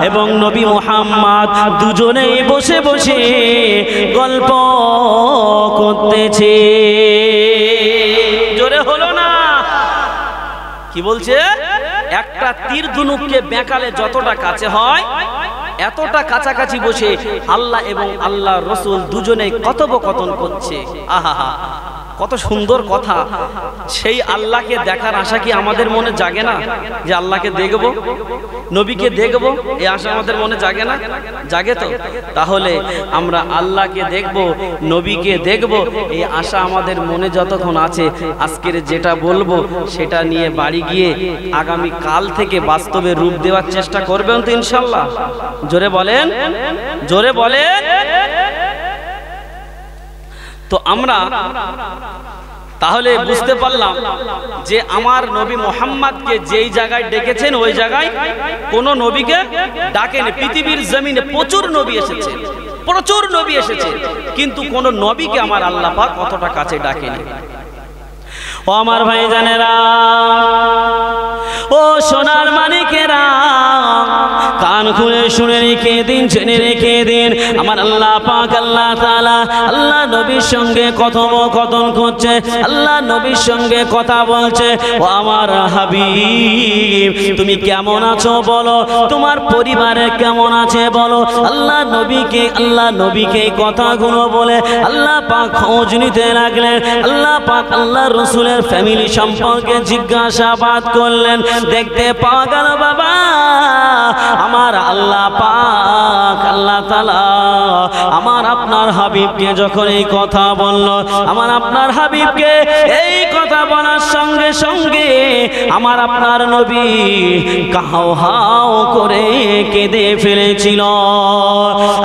এবং নবী মুহাম্মদ দুজনেই বসে বসে গল্প করতেছে। জোরে হলো না? কি বলছে? একটা তীর ধনুককে বেঁকালে যতটা কাছে হয় এতটা কাছাকাছি বসে আল্লাহ এবং আল্লাহ রসুল দুজনেই কথোপকথন করছে। আহা, কত সুন্দর কথা। সেই আল্লাহকে দেখার আশা কি আমাদের মনে জাগে না? যে আল্লাহকে দেখবো, নবীকে দেখবো, এই আশা আমাদের মনে জাগে না? জাগে তো? তাহলে আমরা আল্লাহকে দেখবো, নবীকে দেখবো, এই আশা আমাদের মনে যতক্ষণ আছে, আজকের যেটা বলবো সেটা নিয়ে বাড়ি গিয়ে আগামী কাল থেকে বাস্তবে রূপ দেওয়ার চেষ্টা করবেন তো ইনশাল্লাহ? জোরে বলেন, জোরে বলেন। তো আমরা তাহলে বুঝতে পারলাম যে আমার নবী মুহাম্মদকে যেই জায়গায় ডেকেছেন ওই জায়গায় কোন নবীকে ডাকেনি। পৃথিবীর জমিনে প্রচুর নবী এসেছে, প্রচুর নবী এসেছে, কিন্তু কোন নবীকে আমার আল্লাহ পাক অতটা কাছে ডাকেনি। ও আমার ভাইজানেরা, ও সোনার মানিকেরা, কান খুলে শুনে রেখে দিন, জেনে রেখে দিন, আমার আল্লাহ পাক আল্লাহ তাআলা আল্লাহ নবীর সঙ্গে কথোপকথন করছে, আল্লাহ নবীর সঙ্গে কথা বলছে। ও আমার হাবিব, তুমি কেমন আছো বলো, তোমার পরিবারে কেমন আছে বলো। আল্লাহ নবীকে কথাগুলো বলে আল্লাহ পাক খোঁজ নিতে লাগলেন। আল্লাহ পাক আল্লাহ রসুলের ফ্যামিলি সম্পর্কে জিজ্ঞাসাবাদ করলেন। দেখতে পাওয়া গেল বাবা, আমার আল্লাহ পাক আল্লাহ তাআলা আমার আপনার হাবিবকে যখন এই কথা বলল, আমার আপনার হাবিবকে এই কথা বলার সঙ্গে সঙ্গে আমার আপনার নবী কাহাও হাও করে কেঁদে ফেলেছিল।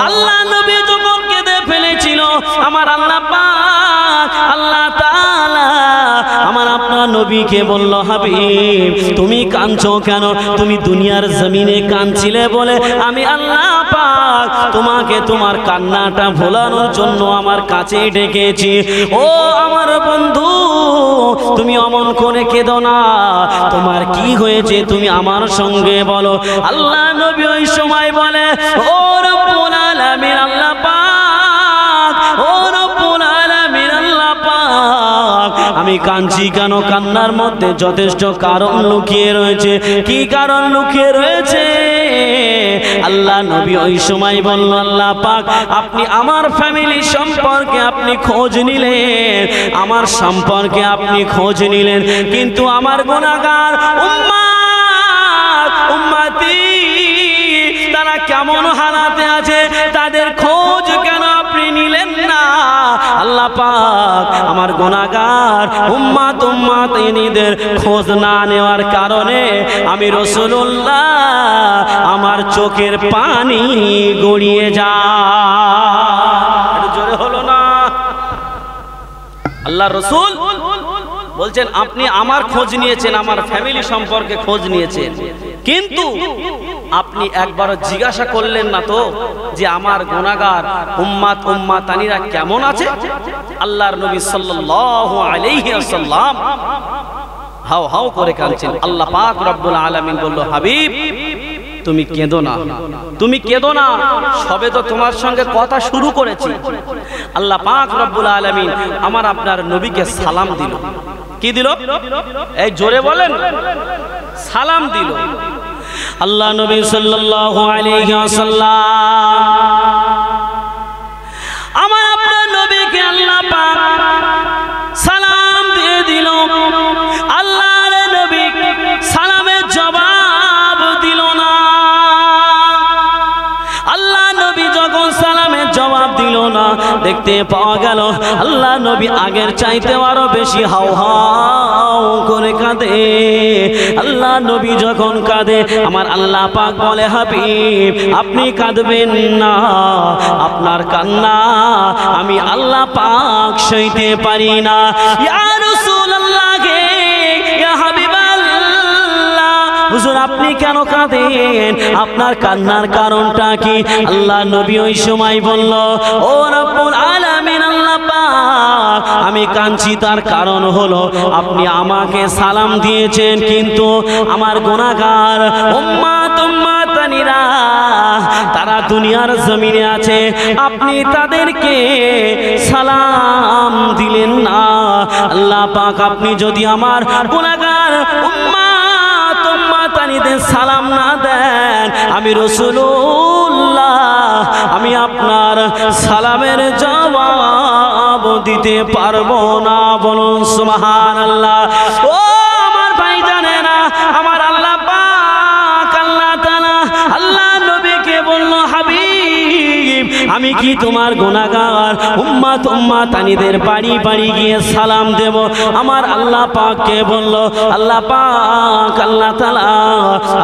আল্লাহ নবী যখন কেঁদে ফেলেছিল, আমার আল্লাহ পাক আল্লাহ তাআলা আমার আপনার নবীকে বলল, হাবিব তুমি কাঁদছো কেন? তুমি দুনিয়ার জমিনে কাঁদছিলে বলে আমি আল্লাহ পাক তোমাকে তোমার কান্নাটা ভোলানোর জন্য আমার কাছে ডেকেছি। ও আমার বন্ধু, তুমি অমন করে কেঁদো না, তোমার কি হয়েছে তুমি আমার সঙ্গে বলো। আল্লাহ নবী ওই সময় বলে, ও রব্বুল আলামিন আল্লাহ পাক, ও রব্বুল আলামিন আল্লাহ পাক, আমি কাঁদছি কেন? কান্নার মধ্যে যথেষ্ট কারণ লুকিয়ে রয়েছে। কি কারণ লুকিয়ে রয়েছে? আল্লাহ নবী ওই সময় বলল, আল্লাহ পাক আপনি আমার ফ্যামিলি সম্পর্কে আপনি খোঁজ নিলেন, আমার সম্পর্কে আপনি খোঁজ নিলেন, কিন্তু আমার গুনাহগার উম্মতি তারা কেমন হালাতে আছে তাদের খোঁজ কেন আপনি নিলেন না? আল্লাহ পাক আমার গুনাহগার উম্মতদের খোঁজ না নেওয়ার কারণে আমি রাসূলুল্লাহ আমার চোখের পানি গড়িয়ে যায়। জোরে হলো না? আল্লাহ রাসূল বলছেন আপনি আমার খোঁজ নিয়েছেন, আমার ফ্যামিলি সম্পর্কে খোঁজ নিয়েছেন, কিন্তু আপনি একবারও জিজ্ঞাসা করলেন না তো যে আমার গুনাহগার উম্মাতানিরা কেমন আছে? আল্লাহর নবী সাল্লাল্লাহু আলাইহি ওয়াসাল্লাম হাও হাও করে কাঁদছেন। আল্লাহ পাক রব্বুল আলামিন বলল, হাবিব তুমি কেঁদো না, তুমি কেঁদো না, সবে তো তোমার সঙ্গে কথা শুরু করেছি। আল্লাহ পাক রব্বুল আলামিন আমার আপনার নবীকে সালাম দিল। কি দিল? এই জোরে বলেন, সালাম দিল। আল্লাহ নবী সাল্লাল্লাহু আলাইহি ওয়াসাল্লাম আমার আপনার নবীকে আল্লাহ পাক সালাম দিয়ে দিল। আল্লাহর নবী সালামের জবাব দিল না। আল্লাহ নবী যখন সালামের জবাব দিল না, দেখতে পাওয়া গেল আল্লাহ নবী আগের চাইতে আরো বেশি হাও হাও করে কাঁদে। আল্লাহ নবী যখন কাঁদে, আমার আল্লাহ পাক বলে, হাবিব আপনি কাঁদবেন না, আপনার কান্না আমি আল্লাহ পাক সইতে পারি না। ইয়া রাসূলুল্লাহ গে, ইয়া হাবিবাল্লাহ, হুজুর আপনি কেন কাঁদেন? আপনার কান্নার কারণটা কি? আল্লাহ নবী ওই সময় বলল, ও রব্বুল আলামিন আল্লাহ পাক আমি কাঁদছি তার কারণ হলো আপনি আমাকে সালাম দিয়েছেন, কিন্তু আমার গুনাহগার উম্মাতানিরা তারা দুনিয়ার জমিনে আছে, আপনি তাদেরকে সালাম দিলেন না। আল্লাহ পাক আপনি যদি আমার গুনাহগার উম্মাতানিদের সালাম না দেন, আমি রাসূলুল্লাহ আমি আপনার সালামের জবাব দিতে পারবো না। বলুন সুবহানাল্লাহ। ও আমার ভাইজানেরা, আমার আল্লাহ পাক আল্লাহ তাআলা আল্লাহ নবীকে বলল, হাবিব আমি কি তোমার গুনাহগার উম্মাতানিদের বাড়ি বাড়ি গিয়ে সালাম দেব? আমার আল্লাহ পাককে বলল, আল্লাহ পাক আল্লাহ তাআলা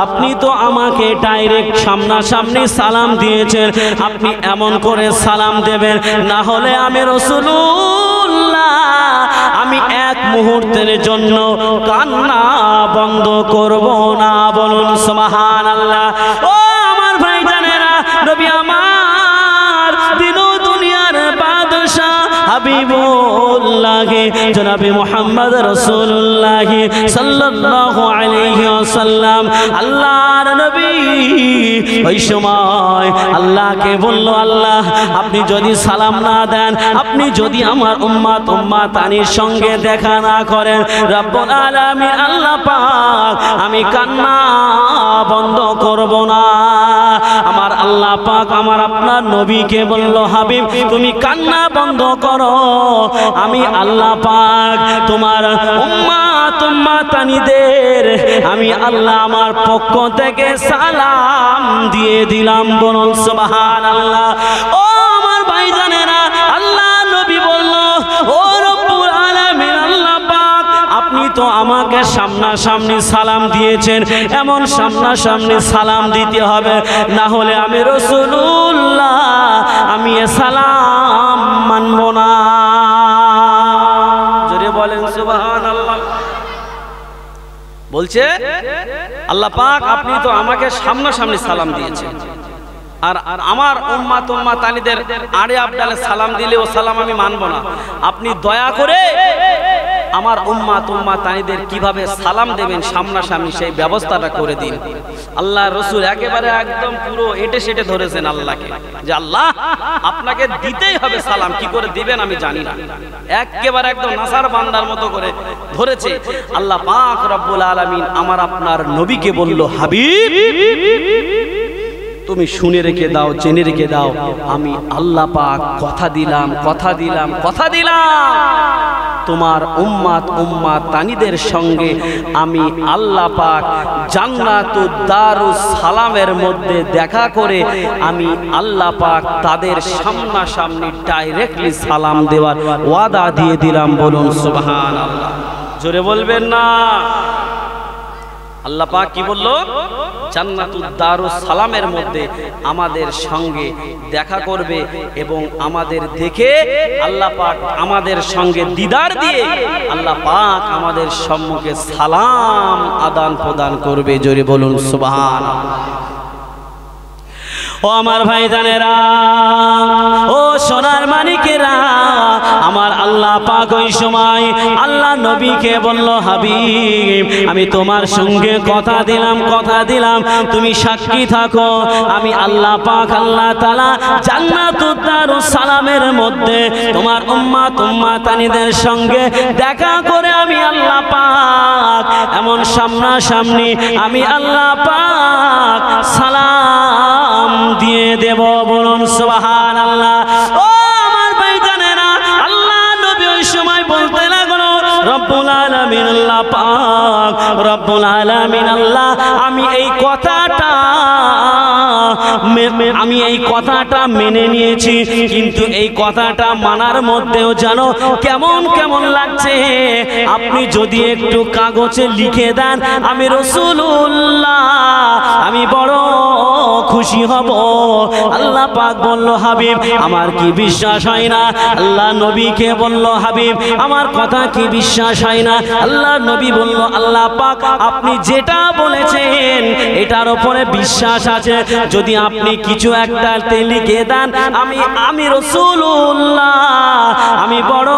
আপনি তো আমাকে ডাইরেক্ট সামনাসামনি সালাম দিয়েছেন, আপনি এমন করে সালাম দেবেন, না হলে আমি রাসূলুল্লাহ আমি এক মুহূর্তের জন্য কান্না বন্ধ করব না। বলুন সুবহানাল্লাহ। ও আমার ভাইজানেরা, নবী আমার দিন দুনিয়ার বাদশা হাবিবুল্লাহ হাবিবুল্লাহ জনাবে মুহাম্মদ রাসূলুল্লাহ সাল্লাল্লাহু আলাইহি ওয়াসাল্লাম আল্লাহর নবী ওই সময় আল্লাহকে বলল, আল্লাহ আপনি যদি সালাম না দেন, আপনি যদি আমার উম্মাতানির সঙ্গে দেখা না করেন, রব্বুল আলামিন আল্লাহ পাক আমি কান্না বন্ধ করব না। আমার আল্লাহ পাক আমার আপনার নবীকে বলল, হাবিব তুমি কান্না বন্ধ করো, আমি আল্লাহ পাক তোমার উম্মাতানিদের আমি আল্লাহ আমার পক্ষ থেকে সালাম দিয়ে দিলাম। বলুন সুবহানাল্লাহ। ও আমার ভাইজানেরা, আল্লাহ নবী বলল, ও রব্বুল আলামিন আল্লাহ পাক আপনি তো আমাকে সামনাসামনি সালাম দিয়েছেন, এমন সামনাসামনি সালাম দিতে হবে, না হলে আমি রাসূলুল্লাহ আমি এ সালাম মানব না। জোরে বলেন সুবহানাল্লাহ। বলছে আল্লাহ পাক আপনি তো আমাকে সামনাসামনি সালাম দিয়েছেন, আর আমার উম্মাতানিদের আড়ে আবডালে সালাম দিলে ও সালাম আমি মানব না। আপনি দয়া করে আমার উম্মাতানিদের কিভাবে সালাম দেবেন সামনাসামনি সেই ব্যবস্থাটা করে দিন। আল্লাহ রসুল একেবারে একদম পুরো এটে সেটে ধরেছেন আল্লাহকে, যে আল্লাহ আপনাকে দিতেই হবে সালাম, কি করে দিবেন আমি জানি না। একেবারে একদম নাসার বান্দার মতো করে ধরেছে। আল্লাহ পাক রব্বুল আলামিন আমার আপনার নবীকে বলল, হাবিব তুমি শুনে রেখে দাও, জেনে রেখে দাও, আমি আল্লাহ পাক কথা দিলাম তোমার উম্মাতানিদের সঙ্গে আমি আল্লাহ পাক জান্নাতুদ দারুস সালামের মধ্যে দেখা করে আমি আল্লাহ পাক তাদের সামনাসামনি ডাইরেক্টলি সালাম দেওয়ার ওয়াদা দিয়ে দিলাম। বলুন সুবহানাল্লাহ। জোরে বলবেন না। আল্লাহ পাক কি বলল? জান্নাতুদ দারুস সালামের মধ্যে আমাদের সঙ্গে দেখা করবে এবং আমাদের দেখে আল্লাহ পাক আমাদের সঙ্গে দিদার দিয়ে আল্লাহ পাক আমাদের সম্মুখে সালাম আদান প্রদান করবে। জোরে বলুন সুবহানাল্লাহ। ও আমার ভাইজানেরা, ও সোনার মানিকেরা, আমার আল্লাহ পাক ওই সময় আল্লাহ নবীকে বলল, হাবিব আমি তোমার সঙ্গে কথা দিলাম তুমি সাক্ষী থাকো, আমি আল্লাহ পাক আল্লাহ তাআলা জান্নাতুদ দারুস সালামের মধ্যে তোমার উম্মাতানিদের সঙ্গে দেখা করে আমি আল্লাহ পাক এমন সামনাসামনি আমি আল্লাহ পাক সালাম দিয়ে দেব। বলুন সুবহানাল্লাহ। ও আমার ভাইজানেরা, আল্লাহ নবী ওই সময় বলতে লাগলো, রব্বুল আলামিন আল্লাহ পাক রব্বুল আলামিন আল্লাহ আমি এই কথাটা মেনে নিয়েছি, কিন্তু এই কথাটা মানার মধ্যেও জানো কেমন কেমন লাগছে, আপনি যদি একটু কাগজে লিখে দেন আমি রাসূলুল্লাহ আমি বড় খুশি হব। আল্লাহ পাক বলল, হাবিব আমার কি বিশ্বাস হয় না? আল্লাহ নবীকে বলল, হাবিব আমার কথা কি বিশ্বাস হয় না? আল্লাহ নবী বলল, আল্লাহ পাক আপনি যেটা বলেছেন এটার উপরে বিশ্বাস আছে, যদি আপনি কিছু একটা লিখে দেন আমি রাসূলুল্লাহ আমি বড়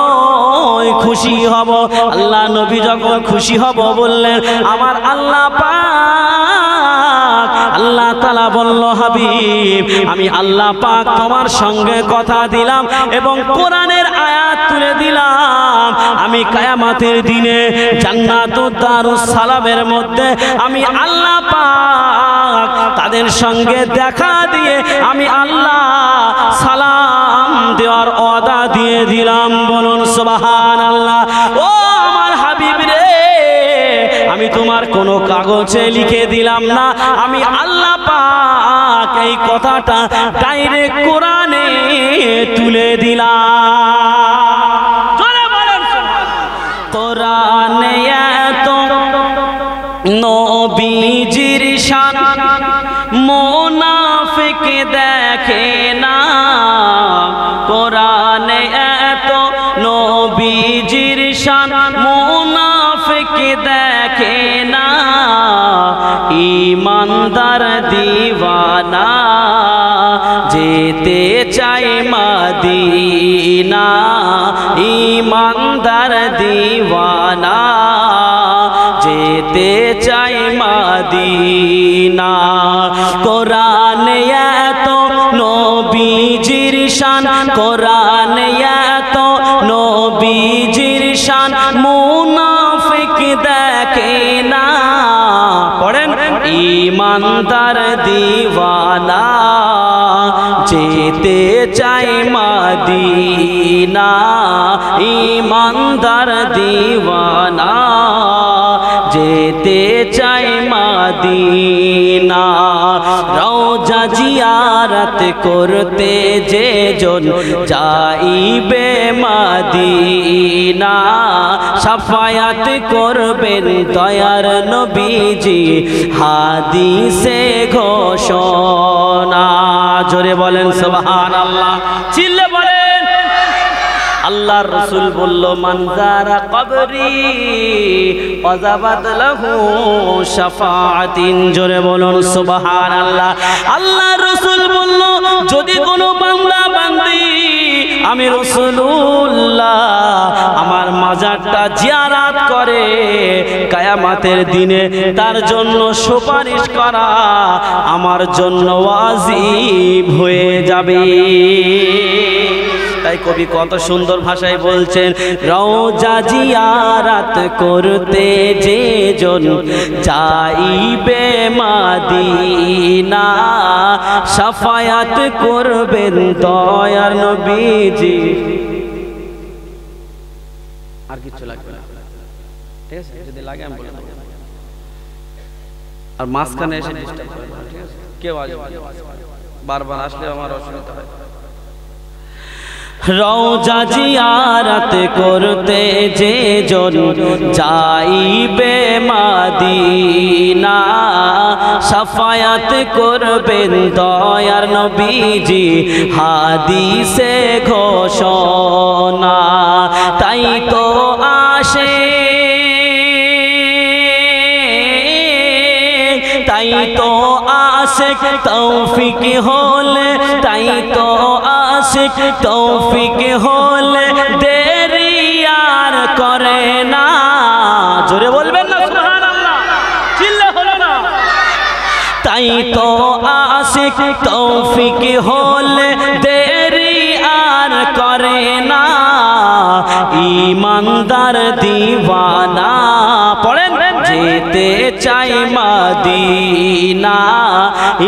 খুশি হব। আল্লাহ নবী যখন খুশি হব বললেন, আমার আল্লাহ পাক আল্লাহ তাআলা বলল, হাবিব আমি আল্লাহ পাক তোমার সঙ্গে কথা দিলাম এবং কোরআনের আয়াত তুলে দিলাম, আমি কিয়ামতের দিনে জান্নাতুদ দারুস সালামের মধ্যে আমি আল্লাহ পাক তাদের সঙ্গে দেখা দিয়ে আমি আল্লাহ সালাম দেওয়ার ওয়াদা দিয়ে দিলাম। বলুন সুবহানাল্লাহ। ও আমার হাবিব রে, আমি তোমার কোনো কাগজে লিখে দিলাম না, আমি আল্লাহ পাক এই কথাটা ডাইরেক্ট কোরআনে তুলে দিলাম। জোরে বলেন কোরআনে এত নবীজির শান মুনাফিক দেখে না, কোরআনে এত নবীজির শান মুনাফিক দেখে না, ইমানদার দিওয়ানা যে যেতে চাই মদিনা ঈমানদার দিওয়ানা যেতে চাই মদিনা কোরআনে এত নবীজির শান কোরআনে এত নবীজির শান মুনাফিক দেখে না পড়েন ঈমানদার দিওয়ানা যেতে চাই মদিনা ঈমানদার দিওয়ানা যেতে চাই মদিনা রওজা জিয়ারত করতে যে জন যাইবে মদিনা শাফায়াত করবেন দয়ার নবীজি হাদিসে ঘোষণা জোরে বলেন সুবহানাল্লাহ চিল্লে বলেন আল্লাহর রাসূল বলল মান যারা কবরি ওয়াজাবাত লাহু শাফাআতিন জোরে বলুন সুবহানাল্লাহ আল্লাহর রাসূল বলল যদি কোনো বান্দা বান্দি আমি রাসূলুল্লাহ আমার মাজারটা জিয়ারত করে কিয়ামতের দিনে তার জন্য সুপারিশ করা আমার জন্য ওয়াজিব হয়ে যাবে তাই কবি কত সুন্দর ভাষায় বলছেন রওজা জিয়ারত করতে যে জন যাইবে মদিনা শাফায়াত করবেন দয়ার নবীজি আর কিছু লাগবে না ঠিক আছে যদি লাগে আমি বলে দেব আর মাঝখানে এসে ডিস্টার্ব করবে না ঠিক আছে কেউ আসবে বারবার আসলে আমার অসুবিধা হয় রওজা জিয়ারত করতে যে জন যাইবে মদিনা শাফায়াত করবেন দয়ার নবীজি হাদিসে ঘোষণা তাই তো আসে তাই তো আশিক তৌফিক হলে তাই তো আশিক তৌফিক হলে দেরি আর করে না জোরে বলবেন না সুবহানাল্লাহ চিল্লা হলো না তাই তো আশিক তৌফিক হলে দেরি আর করে না ঈমানদার দিওয়ানা পড়েন যেতে চাই মদিনা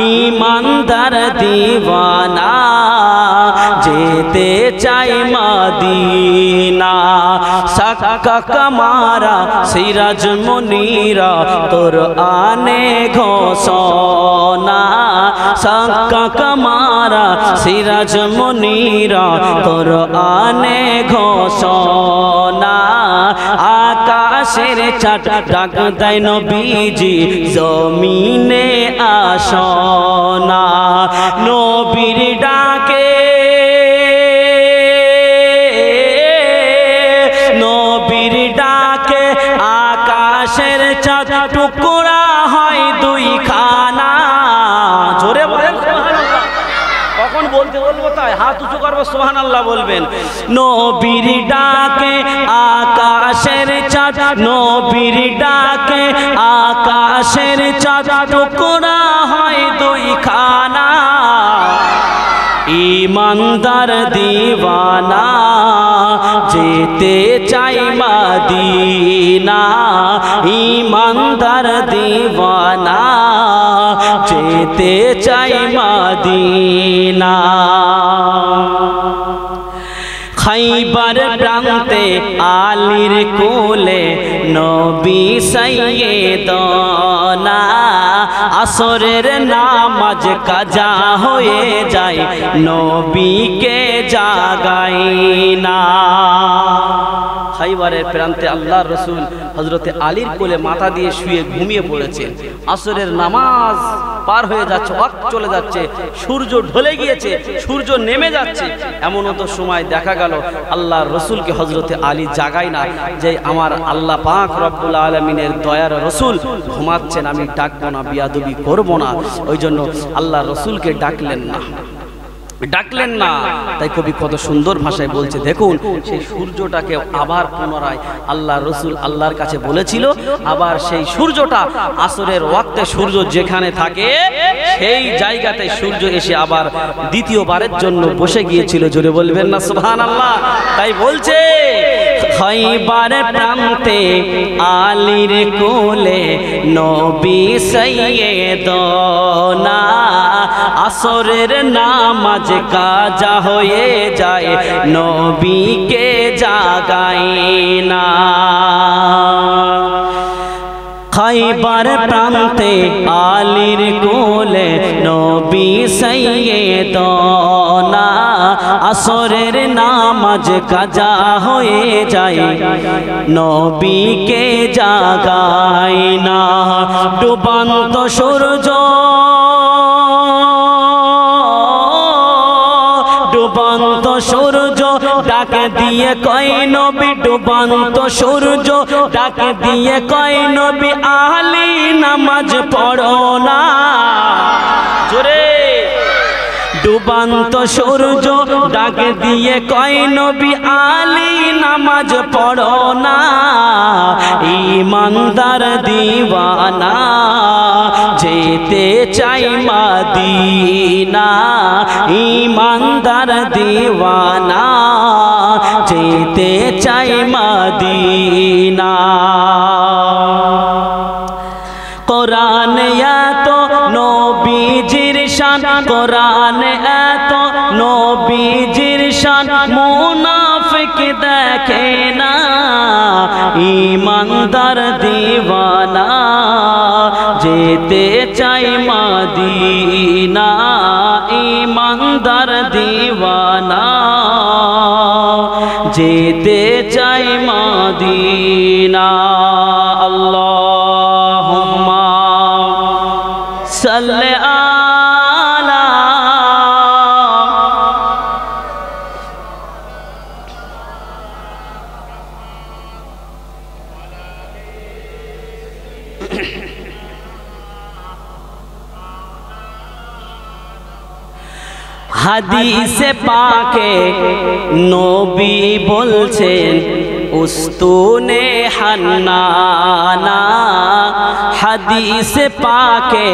ঈমানদার দিওয়ানা যেতে চাই মদিনা সাক্কা কামারা সিরাজ মুনীরা তোর আনে ঘোষণা সাক্কা কামারা সিরাজ মুনীরা তোর আনে ঘোষণা আকাশের চাঁদ ডাক দেয় নবীজি জমিনে আসনা নবীর ডাকে নবীর ডাকে আকাশের চাঁদ টুকরা হয় দুই খানা জোরে বলেন সুবহানাল্লাহ কখন বলতে বলবো তাই হাত উঁচু করবো সুবহানাল্লাহ বলবেন নবীর ডাকে আকাশের চাঁদ নবীর ডাকে আকাশের চাঁদ টুকরা হয় দুই খানা ঈমানদার দিওয়ানা যেতে চাই মদিনা ঈমানদার দিওয়ানা যেতে চাই মদিনা খাইবার প্রান্তে আলীর কোলে নবী সাইয়েদনা আসরের নামাজ কাজা হয়ে যায় নবীকে জাগাই না খাইবারের প্রান্তে আল্লাহর রাসূল হযরতে আলীর কোলে মাথা দিয়ে শুয়ে ঘুমিয়ে পড়েছেন আসরের নামাজ পার হয়ে যাচ্ছে ওয়াক্ত চলে যাচ্ছে সূর্য ঢলে গিয়েছে সূর্য নেমে যাচ্ছে এমন তো সময় দেখা গেল আল্লাহর রাসূলকে হযরতে আলী জাগায় না যে আমার আল্লাহ পাক রব্বুল আলামিনের দয়ার রাসূল ঘুমাচ্ছেন আমি ডাকবো না বিয়াদবি করব না ওই জন্য আল্লাহর রাসূলকে ডাকলেন না ডাকলেন না। তাই কবি কত সুন্দর ভাষায় বলছে, দেখুন সেই সূর্যটাকে আবার পুনরায় আল্লাহ রসুল আল্লাহর কাছে বলেছিল, আবার সেই সূর্যটা আসরের ওয়াক্তে সূর্য যেখানে থাকে সেই জায়গাতে সূর্য এসে আবার দ্বিতীয়বারের জন্য বসে গিয়েছিল। জোরে বলবেন না সুবহানাল্লাহ। তাই বলছে খাইবার প্রান্তে আলীর কোলে নবী সাইয়েদনা, আসরের নামাজ কাজা হয়ে যায় নবীকে জাগায় না। খাইবার প্রান্তে আলীর কোলে নবী সাইয়েদনা, আসরের নামাজ কাজা হয়ে যায় নবীকে জাগায় না। ডুবন্ত সূর্য ডুবন্ত সূর্য ডাক দিয়ে কয় নবী, ডুবন্ত সূর্য ডাক দিয়ে কয় নবী আলী নামাজ পড়ো না। জোরে ডুবন্ত সূর্য ডাক দিয়ে কয় নবী আলী নামাজ পড়ো না। ঈমানদার দিওয়ানা যেতে চাই মদিনা, ঈমানদার দিওয়ানা যেতে চাই মদিনা। কোরআন এত নবীজির শান, কোরআন এত নবীজির শান, মুনাফিক দেখে না। ঈমানদার দিওয়ানা যেতে চাই মদিনা, ঈমানদার দিওয়ানা যেতে চাই মদিনা। আল্লাহুম্মা সাল্লি আলা হাদিসে পাকে নবী বলছেন উস্তুনে হান্নানা, হাদিসে পাকে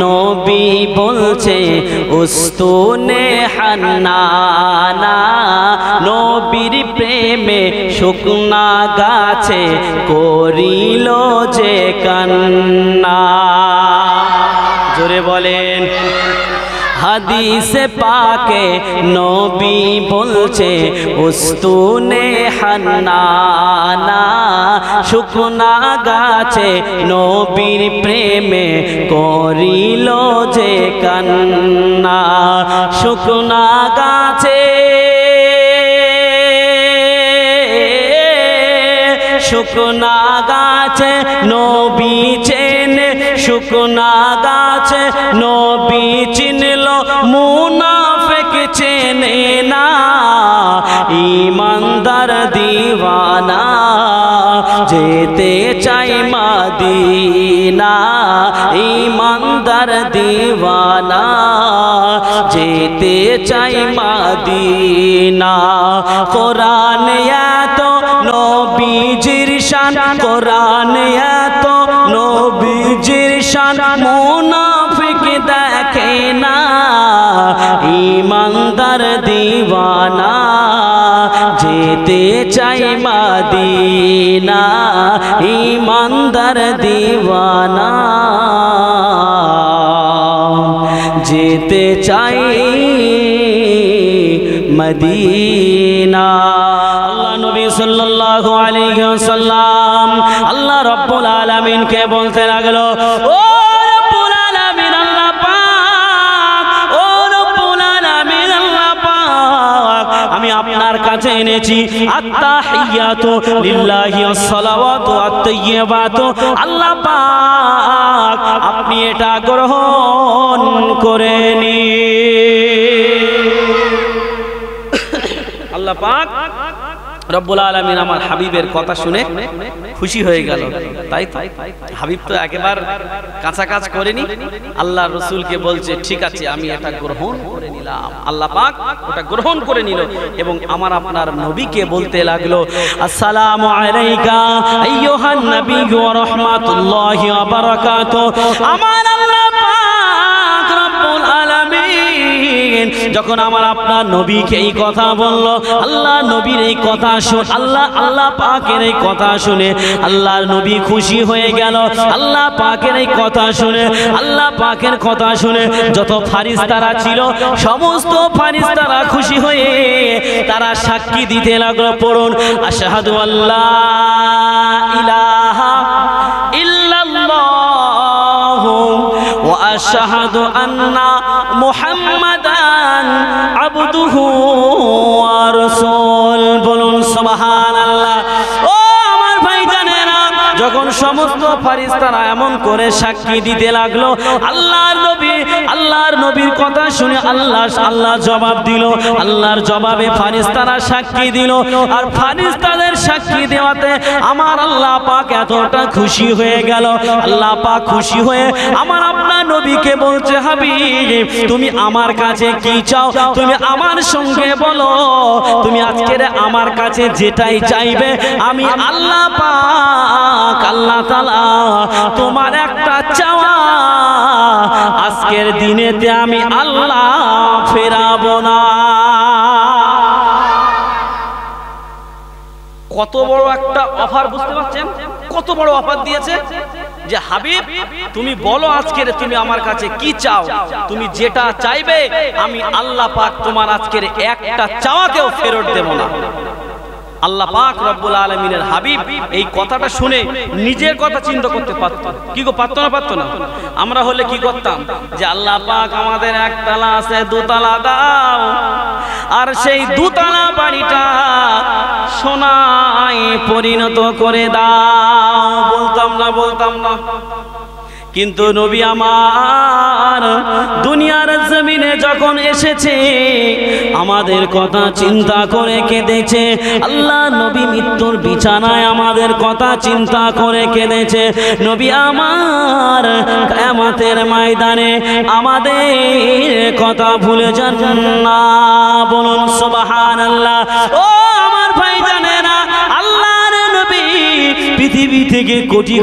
নবী বলছে উস্তুনে হান্নানা। নবীর প্রেমে শুকনা গাছে করিল যে কান্না। জোরে বলেন। হাদিসে পাকে নবী বলছে উস্তুনে হান্নানা, শুকনা গাছে নবীর প্রেমে করিল যে কান্না। শুকনা গাছে শুকনা গাছে নবী চেনে, শুকনা গাছে নবী চিনল, মুনাফিক চেনে না। ঈমানদার দিওয়ানা যেতে চাই মদিনা, ঈমানদার দিওয়ানা যেতে চাই মদিনা। কোরআন এত নবীজির শান, কোরআন এত নবীজির শান, মুনাফিক দেখে না। ঈমানদার দিওয়ানা যেতে চাই মদিনা, ঈমানদার দিওয়ানা যেতে চাই মদিনা। আল্লাহ নবী সাল্লাল্লাহু আলাইহি ওয়াসাল্লাম আল্লাহ রাব্বুল আলামিন কে বলতে লাগলো, ও রব্বুল আলামিন আল্লাহ পাক, ও রব্বুল আলামিন আল্লাহ পাক, আমি আপনার কাছে এনেছি আত্তাহিয়াতু লিল্লাহি ওয়াসসালাওয়াতু আত-তাইয়্যিবাতু। আল্লাহ পাক আপনি এটা গ্রহণ করে নিন। আল্লাহ পাক রব্বুল আলামিন আমার হাবিবের কথা শুনে খুশি হয়ে গেল। তাই তো হাবিব তো একেবারে কাঁচা কাজ করেনি, আল্লাহ রসুলকে বলছে ঠিক আছে আমি এটা গ্রহণ করে নিলাম। দিলাম। আল্লাহ পাক ওটা গ্রহণ করে নিল এবং আমার আপনার নবীকে বলতে লাগলো, আসসালামু আলাইকা আইয়ুহান নবী ওয়া রাহমাতুল্লাহি ওয়া বারাকাতুহু। আমার আল্লাহ পাক রব্বুল আলামিন যখন আমার আপনার নবীকে এই কথা বলল, আল্লাহ নবীর এই কথা শুনে আল্লাহ পাকের এই কথা শুনে আল্লাহর নবী খুশি হয়ে গেল। আল্লাহ পাকের এই কথা শুনে যত ফারিস্তারা ছিল সমস্ত ফারিস্তারা খুশি হয়ে তারা সাক্ষী দিতে লাগলো। পড়ুন, আশহাদু আল্লা ইলাহা ইল্লাল্লাহু ওয়া আশহাদু আন্না মুহাম্মাদান আবদুহু ওয়া রাসূল। বলুন সুবহানাল্লাহ। ও আমার ভাইজানেরা, যখন সমস্ত ফারিস্তারা এমন করে সাক্ষী দিতে লাগলো, আল্লাহর নবীর কথা শুনে আল্লাহ জবাব দিল। আল্লাহর জবাবে ফারিস্তারা সাক্ষী দিল। আর ফারিস্তাদের সাক্ষী দেওয়াতে আমার আল্লাহ পাক এতটা খুশি হয়ে গেল। আল্লাহ পাক খুশি হয়ে আমার আপনার নবীকে বলছে, হাবিব তুমি আমার কাছে কি চাও তুমি আমার সঙ্গে বলো। তুমি আজকের আমার কাছে যেটাই চাইবে আমি আল্লাহ পাক আল্লাহ তাআলা তোমার একটা চাওয়া আজকের দিনেতে আমি আল্লাহ ফেরাবো না। কত বড় একটা অফার, বুঝতে পারছেন? কত বড় অফার দিয়েছে যে হাবিব তুমি বলো আজকের তুমি আমার কাছে কি চাও, তুমি যেটা চাইবে আমি আল্লাহ পাক তোমার আজকের একটা চাওয়াকেও ফেরত দেব না। আল্লাহ পাক রব্বুল আলামিনের হাবিব এই কথাটা শুনে নিজের কথা চিন্তা করতে পারত কি গো? পারতো না? আমরা হলে কি করতাম যে আল্লাহ পাক আমাদের একতলা আছে, দুতলা দাও, আর সেই দুতলা বাড়িটা সোনায় পরিণত করে দাও। বলতাম না। কিন্তু নবী আমার দুনিয়ার জমিনে যখন এসেছে আমাদের কথা চিন্তা করে কেঁদেছে। আল্লাহ নবী মৃত্যুর বিছানায় আমাদের কথা চিন্তা করে কেঁদেছে। নবী আমার কিয়ামতের ময়দানে আমাদের কথা ভুলে যান না। বলুন সুবহানাল্লাহ। ও আমার ভাইজানেরা, আল্লাহর নবী পৃথিবী থেকে কোটি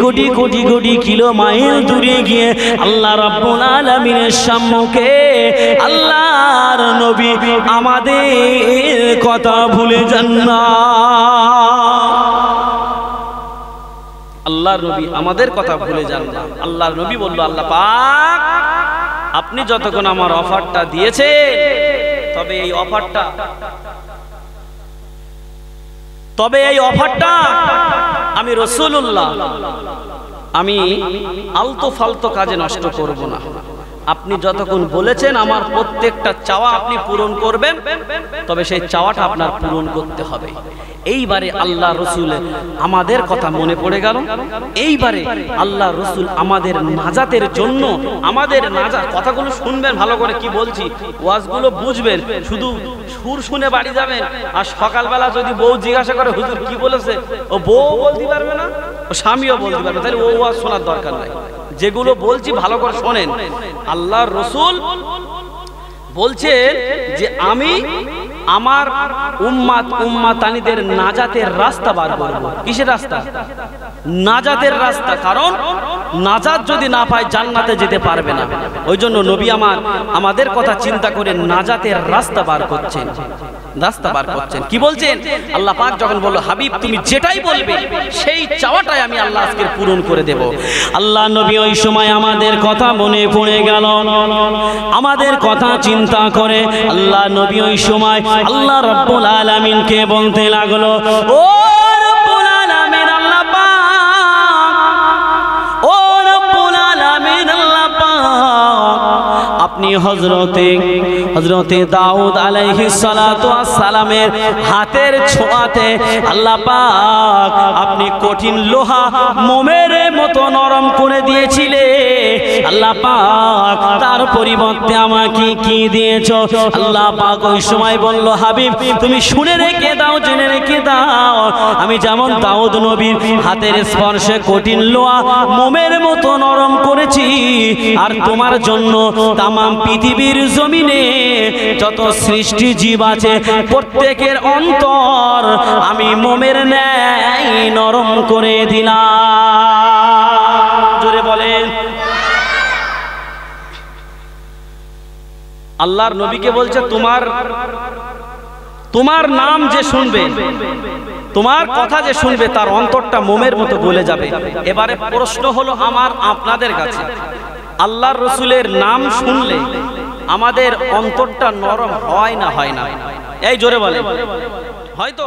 কোটি কিলো মাইল দূরে গিয়ে আল্লাহ রাব্বুল আলামিনের সম্মুখে আল্লাহর নবী আমাদের কথা ভুলে যান না। আল্লাহর নবী আমাদের কথা ভুলে যান না। আল্লাহর নবী বলল, আল্লাহ পাক আপনি যতক্ষণ আমার অফারটা দিয়েছেন, তবে এই অফারটা আমি রাসূলুল্লাহ আমি আলতো ফালতো কাজে নষ্ট করব না। আপনি যতক্ষণ বলেছেন আমার প্রত্যেকটা চাওয়া আপনি পূরণ করবেন, তবে সেই চাওয়াটা আপনার পূরণ করতে হবে। এইবারে আল্লাহ রসুল আমাদের কথা মনে পড়ে গেল। এইবারে আল্লাহ রসুল আমাদের নাজাতের জন্য আমাদের কথাগুলো শুনবেন ভালো করে, কি বলছি ওয়াজগুলো বুঝবেন। শুধু সুর শুনে বাড়ি যাবেন আর সকালবেলা যদি বউ জিজ্ঞাসা করে হুজুর কি বলেছে, ও বউ বলতে পারবে না, ও স্বামীও বলতে পারবে, তাহলে ও ওয়াজ শোনার দরকার নাই। যেগুলো বলছি ভালো করে শোনেন। আল্লাহর রসুল বলছেন যে আমি আমার উম্মাতানিদের নাজাতের রাস্তা বার করব। কিসের রাস্তা? নাজাতের রাস্তা। কারণ নাজাত যদি না পায় জান্নাতে যেতে পারবে না। ওই জন্য নবী আমাদের কথা চিন্তা করে নাজাতের রাস্তা বার করছেন। কি বলছেন? আল্লাহ পাক যখন বলল, হাবিব তুমি যেটাই বলবে সেই চাওয়াটাই আমি আল্লাহ আজকে পূরণ করে দেব। আল্লাহ নবী ওই সময় আমাদের কথা মনে পড়ে গেল। আমাদের কথা চিন্তা করে আল্লাহ নবী ওই সময় আল্লাহ রাব্বুল আলামিনকে বলতে লাগলো, ও রাব্বুল আলামিন আল্লাহ পাক, ও রাব্বুল আলামিন আল্লাহ পাক, আপনি হযরতে দাউদ আলাইহিস সালাতু ওয়াস সালামের হাতের ছোঁয়াতে আল্লাহ পাক আপনি কঠিন লোহা মোমের মতো নরম করে দিয়েছিলেন। আল্লাহ পাক তার পরিবর্তে আমাকে কি দিয়েছো? আল্লাহ পাক ওই সময় বলল, হাবিব তুমি শুনে রেখে দাও, জেনে রেখে দাও, আমি যেমন দাউদ নবীর হাতের স্পর্শে কঠিন লোহা মোমের মতো নরম করেছি, আর তোমার জন্য তামা পৃথিবীর জমিনে যত সৃষ্টি জীব আছে প্রত্যেকের অন্তর আমি মোমের ন্যায় নরম করে দিলাম। জোরে বলেন। আল্লাহর নবীকে বলছে তোমার নাম যে শুনবে, তোমার কথা যে শুনবে তার অন্তরটা মোমের মতো গলে যাবে। এবারে প্রশ্ন হলো আমার আপনাদের কাছে, আল্লাহর রসুলের নাম শুনলে আমাদের অন্তরটা নরম হয় না? এই জোরে বলে হয়তো।